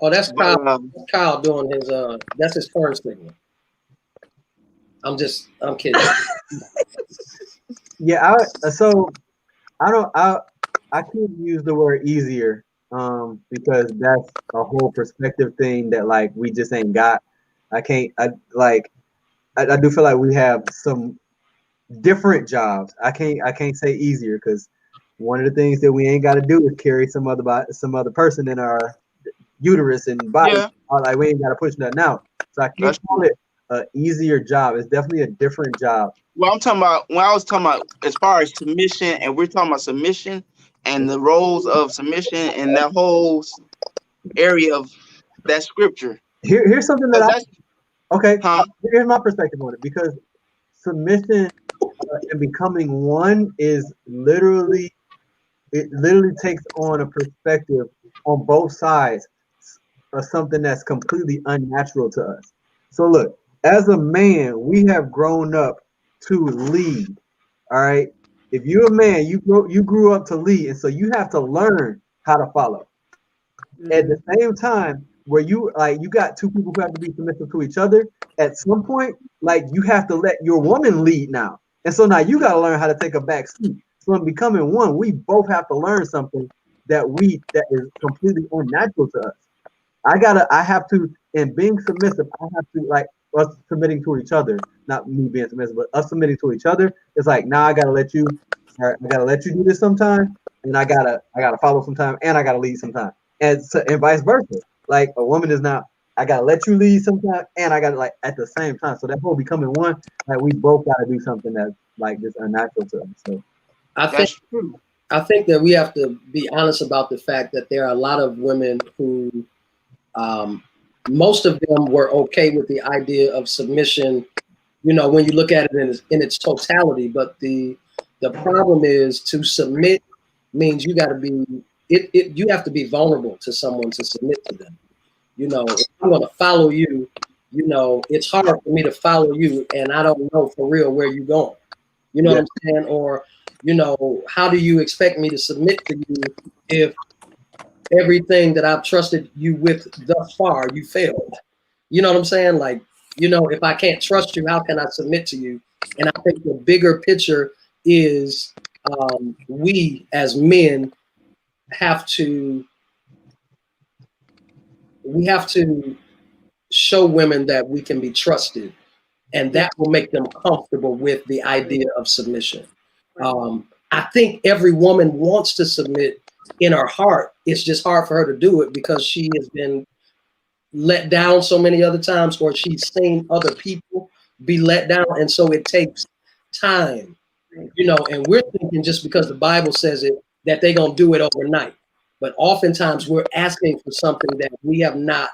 Oh, that's Kyle. Kyle doing his that's his turn signal. I'm kidding. Yeah, I can't use the word easier, because that's a whole perspective thing that we just ain't got. I do feel like we have some different jobs. I can't say easier, because one of the things that we ain't got to do is carry some other person in our uterus and body. Yeah. We ain't got to push nothing out. So I can't call it an easier job. It's definitely a different job. Well, when I was talking about as far as submission, and we're talking about submission and the roles of submission and that whole area of that scripture. Here's something here's my perspective on it, because submission and becoming one is literally takes on a perspective on both sides of something that's completely unnatural to us. So look, as a man, we have grown up to lead. All right. If you're a man, you grew up to lead, and so you have to learn how to follow. Mm-hmm. At the same time, where you got two people who have to be submissive to each other, at some point, you have to let your woman lead now. And so now you got to learn how to take a back seat. So in becoming one, we both have to learn something that is completely unnatural to us. I have to, in being submissive, I have to us submitting to each other, not me being submissive, but us submitting to each other. It's now I gotta let you do this sometime, and I gotta follow sometime, and I gotta lead sometime, and vice versa. A woman is not, I gotta let you lead sometime, and I gotta at the same time. So that whole becoming one, we both gotta do something that's just unnatural to us. So I think that we have to be honest about the fact that there are a lot of women who, most of them were okay with the idea of submission, when you look at it in its totality. But the problem is, to submit means you got to be you have to be vulnerable to someone to submit to them. If I'm going to follow you, it's hard for me to follow you, and I don't know for real where you're going. You know what I'm saying? Or, how do you expect me to submit to you if everything that I've trusted you with thus far, you failed? You know what I'm saying? If I can't trust you, how can I submit to you And I think the bigger picture is we as men have to show women that we can be trusted, and that will make them comfortable with the idea of submission. I think every woman wants to submit in her heart. It's just hard for her to do it because she has been let down so many other times, or she's seen other people be let down, and so it takes time, you know. And we're thinking just because the Bible says it that they're gonna do it overnight, but oftentimes we're asking for something that we have not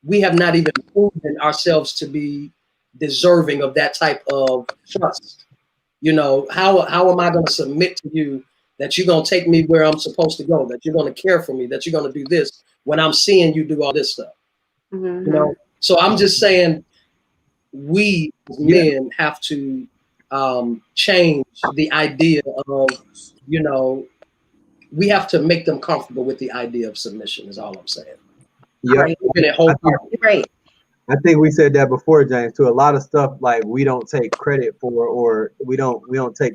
even proven ourselves to be deserving of that type of trust. You know, how am I going to submit to you that you're going to take me where I'm supposed to go, that you're going to care for me, that you're going to do this when I'm seeing you do all this stuff? Mm-hmm. You know, so I'm just saying we as men have to change the idea of, you know, we have to make them comfortable with the idea of submission is all I'm saying. Yeah. Right. I think we said that before, James, too. A lot of stuff like we don't take credit for, or we don't take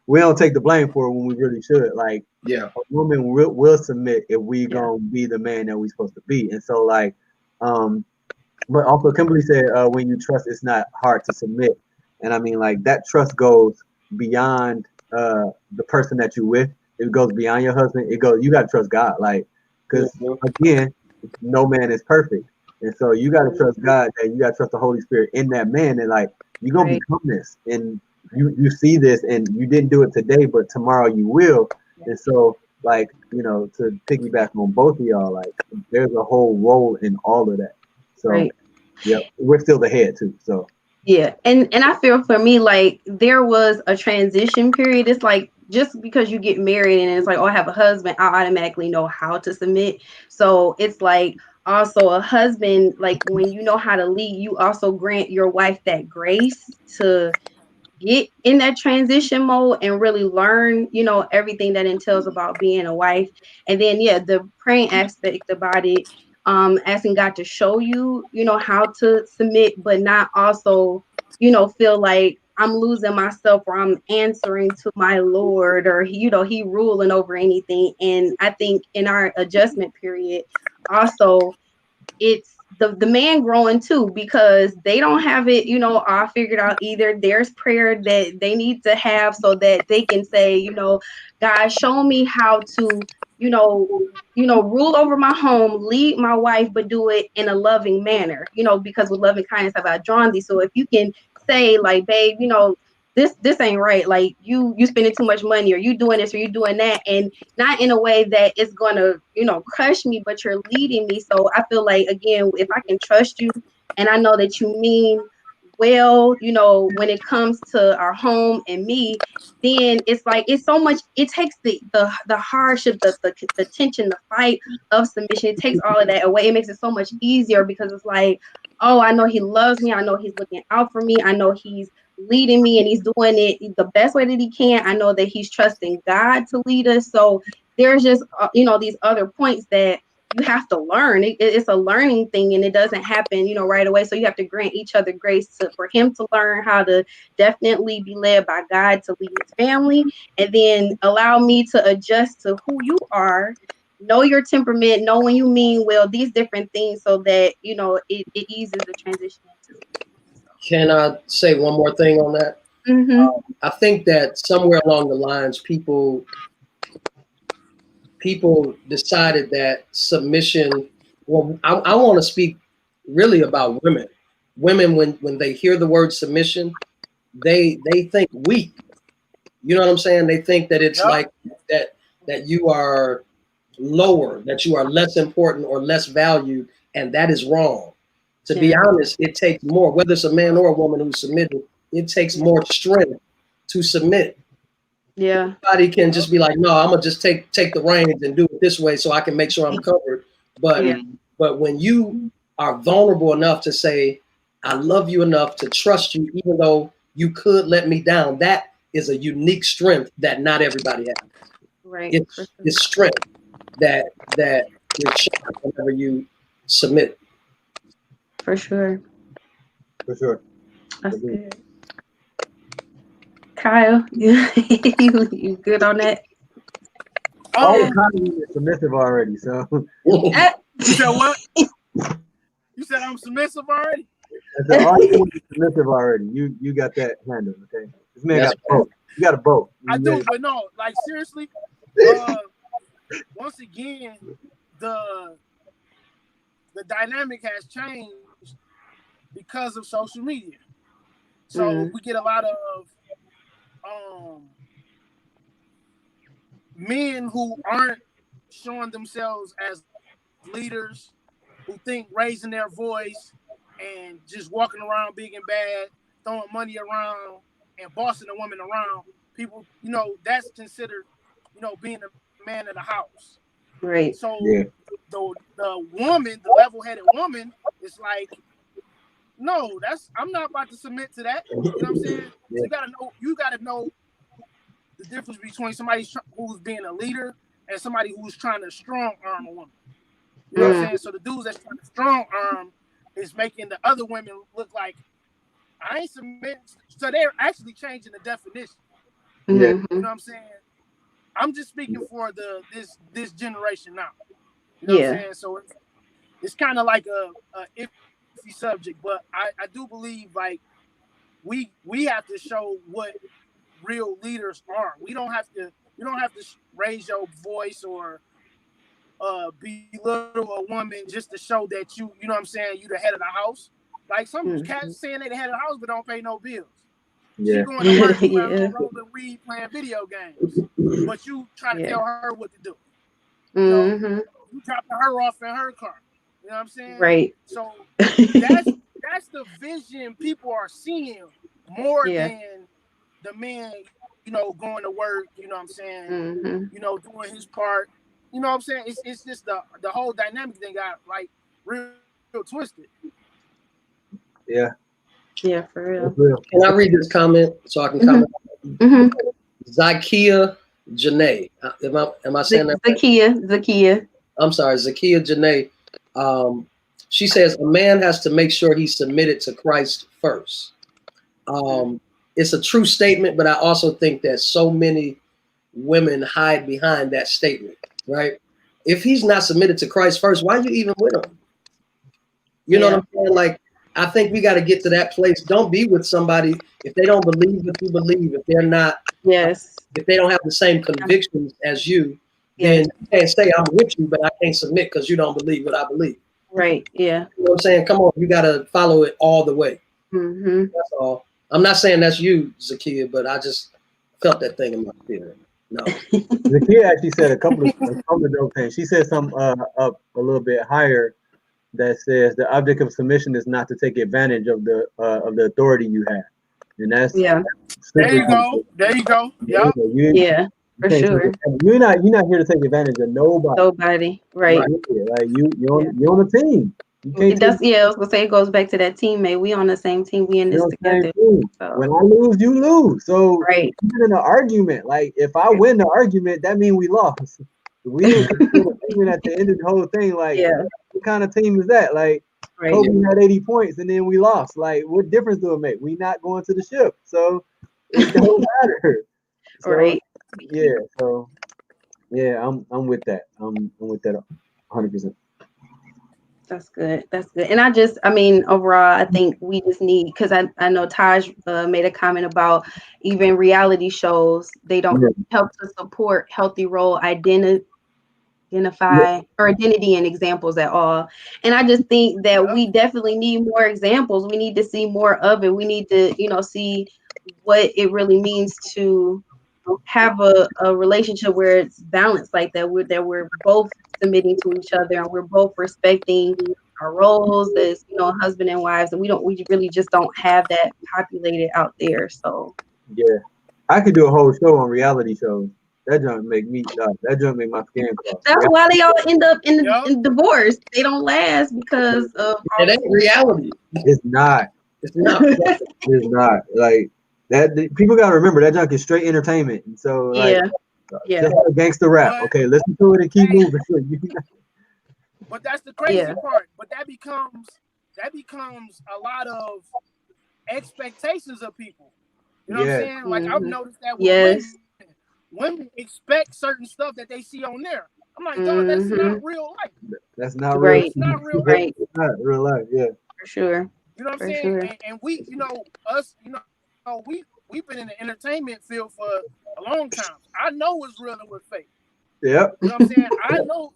the blame for when we really should. Like, yeah, a woman will submit if we gonna be the man that we supposed to be. And so, like, but also Kimberly said, when you trust, it's not hard to submit. And I mean, like, that trust goes beyond the person that you're with. It goes beyond your husband. It goes, you gotta trust God, like, because again, no man is perfect. And so you got to trust God, and you got to trust the Holy Spirit in that man. And like, you're going to become this, and you see this, and you didn't do it today, but tomorrow you will. And so, like, you know, to piggyback on both of y'all, like, there's a whole role in all of that. So, yeah, we're still the head too. So, yeah. And I feel for me, like, there was a transition period. It's like, just because you get married and it's like, oh, I have a husband, I automatically know how to submit. So it's like, also a husband, like, when you know how to lead, you also grant your wife that grace to get in that transition mode and really learn, you know, everything that entails about being a wife. And then, the praying aspect about it, asking God to show you, you know, how to submit, but not also, you know, feel like I'm losing myself or I'm answering to my Lord, or, you know, he ruling over anything. And I think in our adjustment period, also, it's the man growing too, because they don't have it, you know, all figured out either. There's prayer that they need to have so that they can say, you know, God, show me how to, you know, rule over my home, lead my wife, but do it in a loving manner, you know, because with loving kindness have I drawn thee. So if you can say, like, babe, you know, this ain't right, like, you spending too much money, or you doing this or you doing that, and not in a way that it's gonna, you know, crush me, but you're leading me. So I feel like, again, if I can trust you and I know that you mean well, you know, when it comes to our home and me, then it's like, it's so much, it takes the hardship, the tension, the fight of submission, it takes all of that away. It makes it so much easier, because it's like, oh, I know he loves me, I know he's looking out for me, I know he's leading me and he's doing it the best way that he can. I know that he's trusting God to lead us. So there's just you know, these other points that you have to learn. It's a learning thing, and it doesn't happen, you know, right away. So you have to grant each other grace for him to learn how to definitely be led by God to lead his family, and then allow me to adjust to who you are, know your temperament, know when you mean well, these different things, so that, you know, it eases the transition into it. Can I say one more thing on that? Mm-hmm. I think that somewhere along the lines, people decided that submission. Well, I want to speak really about women. Women, when they hear the word submission, they think weak. You know what I'm saying? They think that it's like that you are lower, that you are less important or less valued, and that is wrong. To be honest, it takes more, whether it's a man or a woman who's submitted, it takes more strength to submit. Yeah. Everybody can just be like, no, I'm gonna just take the reins and do it this way so I can make sure I'm covered. But when you are vulnerable enough to say, I love you enough to trust you, even though you could let me down, that is a unique strength that not everybody has. Right. It's strength that is shown whenever you submit. For sure. For sure. That's good. Kyle, you good on that? All the Um, economy is submissive already. So Uh, you said what? You said I'm submissive already? I said all the economy is submissive already. You got that handled, okay? This man That's got a boat. You got a boat. I You do, man- but no, like seriously, once again, the dynamic has changed because of social media. So we get a lot of men who aren't showing themselves as leaders, who think raising their voice and just walking around big and bad, throwing money around and bossing a woman around, people, that's considered, being a man of the house. right. So Yeah. the woman, the level-headed woman, is like, no, I'm not about to submit to that. You know what I'm saying? Yeah. So you gotta know the difference between somebody who's being a leader and somebody who's trying to strong arm a woman. You know what I'm saying? So the dudes that's trying to strong arm is making the other women look like I ain't submitting. So they're actually changing the definition. Yeah. You know what I'm saying? I'm just speaking for this generation now. You know what I'm saying? So it's kind of like a iffy subject, but I do believe like we have to show what real leaders are. You don't have to raise your voice or belittle a woman just to show that you know what I'm saying, you the head of the house. Like some cats saying they the head of the house but don't pay no bills. Yeah. She going to work, Yeah. rolling weed, playing video games, but you trying to tell her what to do. You Mm-hmm. know, you dropping her off in her car. You know what I'm saying? Right. So that's the vision people are seeing more Yeah. than the man, going to work. You know what I'm saying? Mm-hmm. Doing his part. You know what I'm saying? It's just the whole dynamic thing got like real twisted. Yeah. Yeah, for real. That's real. Can I read this comment so I can comment? Mm-hmm. Zakia Janae. Am I saying that right? Zakia. I'm sorry, Zakia Janae. She says a man has to make sure he's submitted to Christ first. It's a true statement, but I also think that so many women hide behind that statement, right? If he's not submitted to Christ first, why are you even with him? You know what I'm saying? Like, I think we got to get to that place. Don't be with somebody if they don't believe what you believe, if they're not, Yes. if they don't have the same convictions as you, then you can't say I'm with you, but I can't submit because you don't believe what I believe. Right. Yeah. You know what I'm saying? Come on, you got to follow it all the way. Mm-hmm. That's all. I'm not saying that's you, Zakia, but I just felt that thing in my spirit. No. Zakia actually said a couple of dope things. She said some up a little bit higher that says the object of submission is not to take advantage of the authority you have, and that's There you go. There you go. Yeah. Yeah. For sure. You're not here to take advantage of nobody. Nobody. Right. Like you're on a team. You can't I was gonna say it goes back to that teammate. We on the same team. We in this together. So. When I lose, you lose. So right. even in an argument, like if I win the argument, that means we lost. We didn't even at the end of the whole thing. Like, what kind of team is that? Like, Kobe had 80 points and then we lost. Like, what difference do it make? We not going to the ship, so it don't matter. So, right. Yeah. So, yeah, I'm with that. I'm with that 100%. That's good. That's good. And overall, I think we just need, because I know Taj made a comment about even reality shows, they don't help to support healthy role identify or identity and examples at all. And I just think that we definitely need more examples. We need to see more of it. We need to, see what it really means to have a relationship where it's balanced like that, we're both submitting to each other and we're both respecting our roles as husband and wives, and we really just don't have that populated out there. So yeah, I could do a whole show on reality shows. That junk make me that junk make my skin crawl. That's why they all end up in divorce. They don't last because of it ain't reality. It's not. It's not. It's not. Like that. People gotta remember that junk is straight entertainment. And so just like gangster rap. Okay, listen to it and keep moving. But that's the crazy part. But that becomes a lot of expectations of people. You know what I'm Yeah. saying? Like I've Mhm. noticed that with Yes. women expect certain stuff that they see on there. I'm like, dog, that's not real life. That's not real. Right. It's not real life. Right. It's not real life. Yeah. For sure. You know what I'm For saying? sure. And we, us, we've been in the entertainment field for a long time. I know what's real and what's fake. Yep. You know what I'm saying? I know,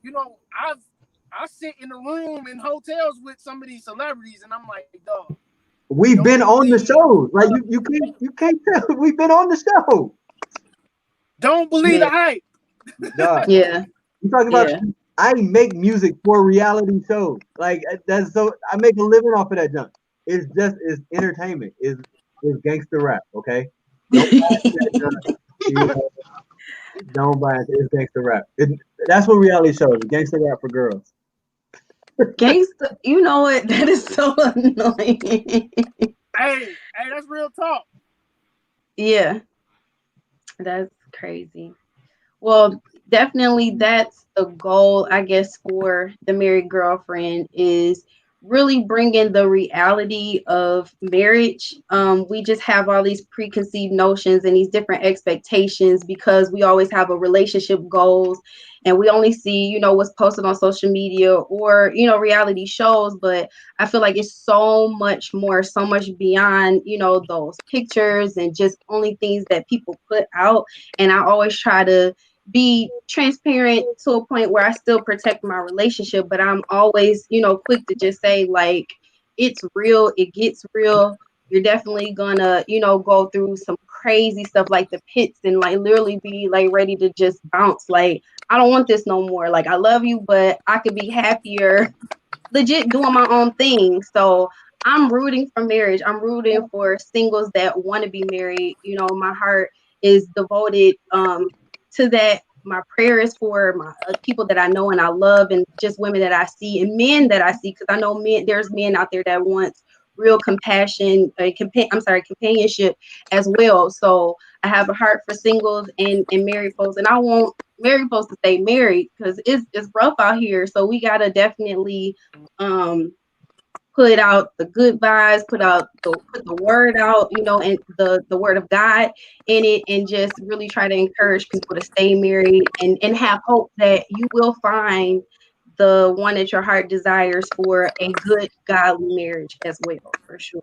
I sit in the room in hotels with some of these celebrities, and I'm like, dog. We've been Don't on the believe- shows. Like you can't tell. We've been on the show. Don't believe the hype. Dog. Yeah. You talking about? Yeah. I make music for reality shows. Like that's so. I make a living off of that junk. It's entertainment. It's gangster rap. Okay. Don't buy into that junk. You know, don't buy into it's gangster rap. That's what reality shows. Gangster rap for girls. Gangsta, you know what? That is so annoying. Hey, that's real talk. Yeah. That's crazy. Well, definitely that's the goal, I guess, for the married girlfriend is really bringing the reality of marriage. We just have all these preconceived notions and these different expectations because we always have a relationship goals and we only see, what's posted on social media or, reality shows. But I feel like it's so much more, so much beyond, those pictures and just only things that people put out. And I always try to be transparent to a point where I still protect my relationship, but I'm always, quick to just say like, it's real, it gets real. You're definitely gonna, go through some crazy stuff like the pits and like literally be like ready to just bounce. Like, I don't want this no more. Like, I love you, but I could be happier legit doing my own thing. So I'm rooting for marriage. I'm rooting for singles that want to be married. My heart is devoted to that. My prayer is for my people that I know and I love, and just women that I see and men that I see, because I know there's men out there that want real compassion, companionship as well. So I have a heart for singles and married folks, and I want married folks to stay married because it's rough out here. So we gotta definitely put out the good vibes, put the word out, and the word of God in it, and just really try to encourage people to stay married and have hope that you will find the one that your heart desires for a good godly marriage as well, for sure.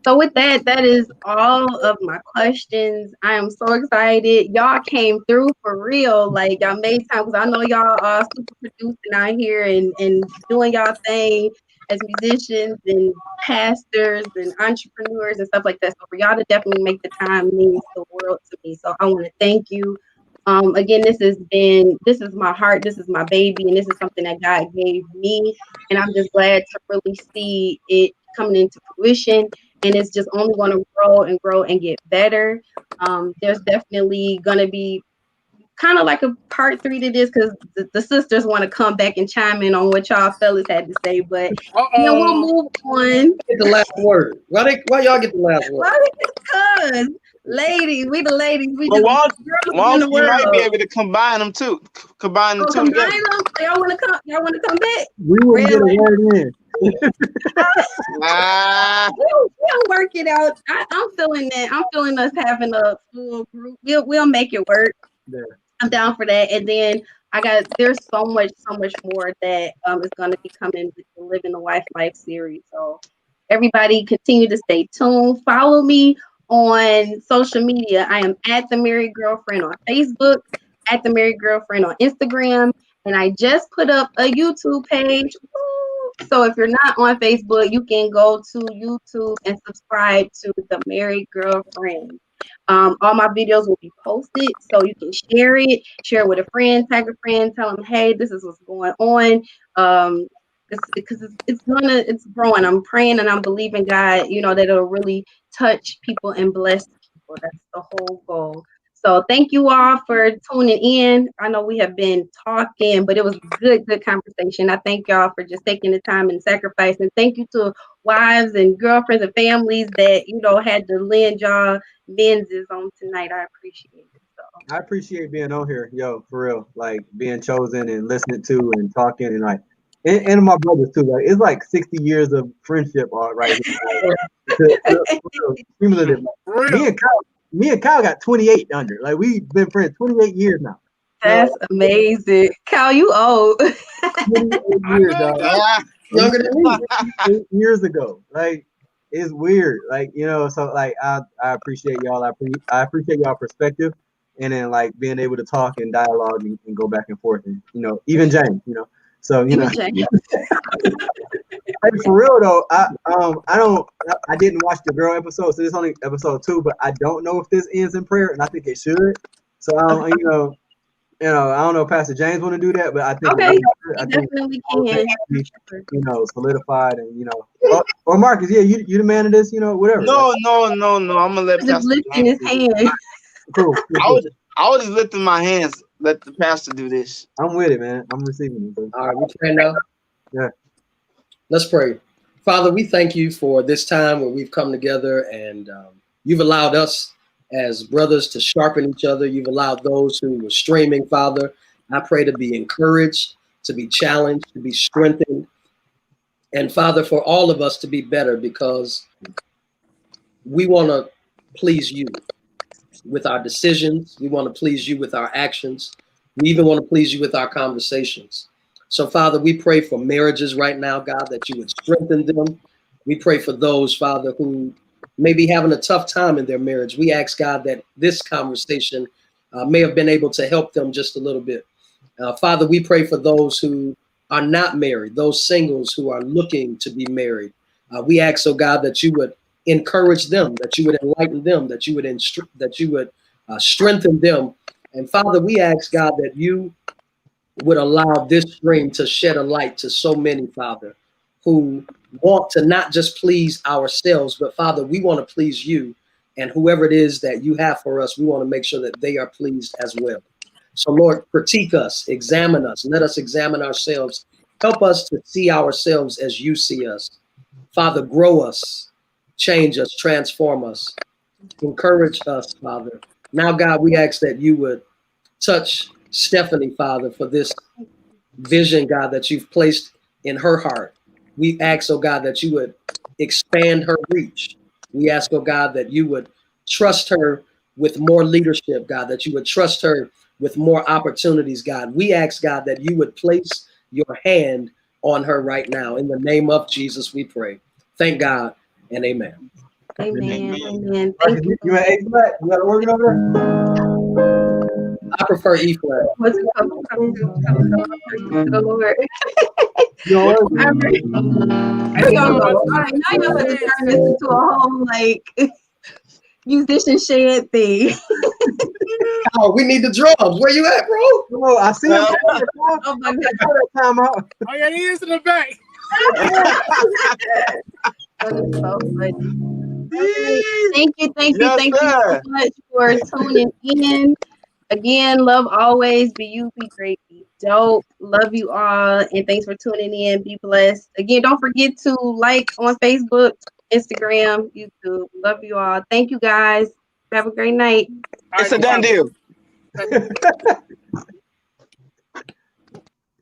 So with that is all of my questions. I am so excited. Y'all came through for real. Like y'all made time because I know y'all are super producing out here and doing y'all thing as musicians and pastors and entrepreneurs and stuff like that. So for y'all to definitely make the time means the world to me. So I want to thank you. Again, this is my heart, this is my baby, and this is something that God gave me. And I'm just glad to really see it coming into fruition. And it's just only going to grow and grow and get better. There's definitely going to be kind of like a part 3 to this because the sisters want to come back and chime in on what y'all fellas had to say. But we'll move on. Get the last word. Why y'all get the last word? Because ladies, we the ladies. We Well, just you might be able to combine them two. Combine the two together. Y'all want to come? Y'all want to come back? We wouldn't get a word in. We'll work it out. I'm feeling that. I'm feeling us having a full group. We'll make it work. Yeah. I'm down for that. And then there's so much more that is going to be coming with the Living the Wife Life series. So everybody continue to stay tuned. Follow me on social media. I am at The Married Girlfriend on Facebook, at The Married Girlfriend on Instagram, and I just put up a YouTube page. Woo! So if you're not on Facebook, you can go to YouTube and subscribe to The Married Girlfriend. All my videos will be posted, so you can share it with a friend, tag a friend, tell them, hey, this is what's going on. It's growing. I'm praying and I'm believing God, that it'll really touch people and bless people. That's the whole goal. So thank you all for tuning in. I know we have been talking, but it was good conversation. I thank y'all for just taking the time and sacrifice. And thank you to wives and girlfriends and families that, had to lend y'all menses on tonight. I appreciate it. So I appreciate being on here, yo, for real. Like being chosen and listening to and talking and like and my brothers too. Like it's like 60 years of friendship right here. Cumulative. For Me real. and Kyle got 28 under. Like we've been friends 28 years now. That's amazing. Kyle, you old. 28 I years, know dog. that. Younger than me. 8 years ago. Like it's weird. Like, you know, so like I appreciate y'all. I appreciate y'all perspective, and then like being able to talk and dialogue and go back and forth, and you know, even James, you know. So you know, like, for real though, I didn't watch the girl episode, so this is only episode 2, but I don't know if this ends in prayer, and I think it should. So you know, I don't know if Pastor James want to do that, but I think Okay, I you think definitely can. you know, solidified, and you know, or Marcus, yeah, you the man of this, you know, whatever. No. I'm gonna let Just Pastor lifting James his do this. hand. Cool. I was just lifting my hands. Let the pastor do this. I'm with it, man. I'm receiving it. Bro. All right, we pray now. Yeah. Let's pray. Father, we thank you for this time where we've come together, and you've allowed us as brothers to sharpen each other. You've allowed those who were streaming, Father, I pray to be encouraged, to be challenged, to be strengthened. And Father, for all of us to be better, because we want to please you with our decisions. We want to please you with our actions. We even want to please you with our conversations. So, Father, we pray for marriages right now, God, that you would strengthen them. We pray for those, Father, who may be having a tough time in their marriage. We ask, God, that this conversation may have been able to help them just a little bit. Father, we pray for those who are not married, those singles who are looking to be married. We ask, oh God, that you would encourage them, that you would enlighten them, that you would strengthen them. And Father, we ask, God, that you would allow this stream to shed a light to so many, Father, who want to not just please ourselves, but Father, we want to please you. And whoever it is that you have for us, we want to make sure that they are pleased as well. So Lord, critique us, examine us, let us examine ourselves. Help us to see ourselves as you see us. Father, grow us, change us, transform us, encourage us, Father. Now, God, we ask that you would touch Stephanie, Father, for this vision, God, that you've placed in her heart. We ask, oh God, that you would expand her reach. We ask, oh God, that you would trust her with more leadership, God, that you would trust her with more opportunities, God. We ask, God, that you would place your hand on her right now. In the name of Jesus, we pray. Thank God and amen. Amen. Amen. Amen. Thank you. You at A flat? You got it working over there? I prefer E flat. What's come to the Lord. You know what? All right. There y'all go. All right, now y'all about to turn this into a whole like musician shed thing. Oh, we need the drums. Where you at, bro? Oh, I see him. Oh my God. Time out. Oh yeah, he is in the back. That is so funny. Thank you Yes, so sir. much for tuning in. Again, love always. Be you, be great, be dope. Love you all, and thanks for tuning in. Be blessed. Again, don't forget to like on Facebook, Instagram, YouTube. Love you all. Thank you guys. Have a great night. All It's a right, done deal. bye.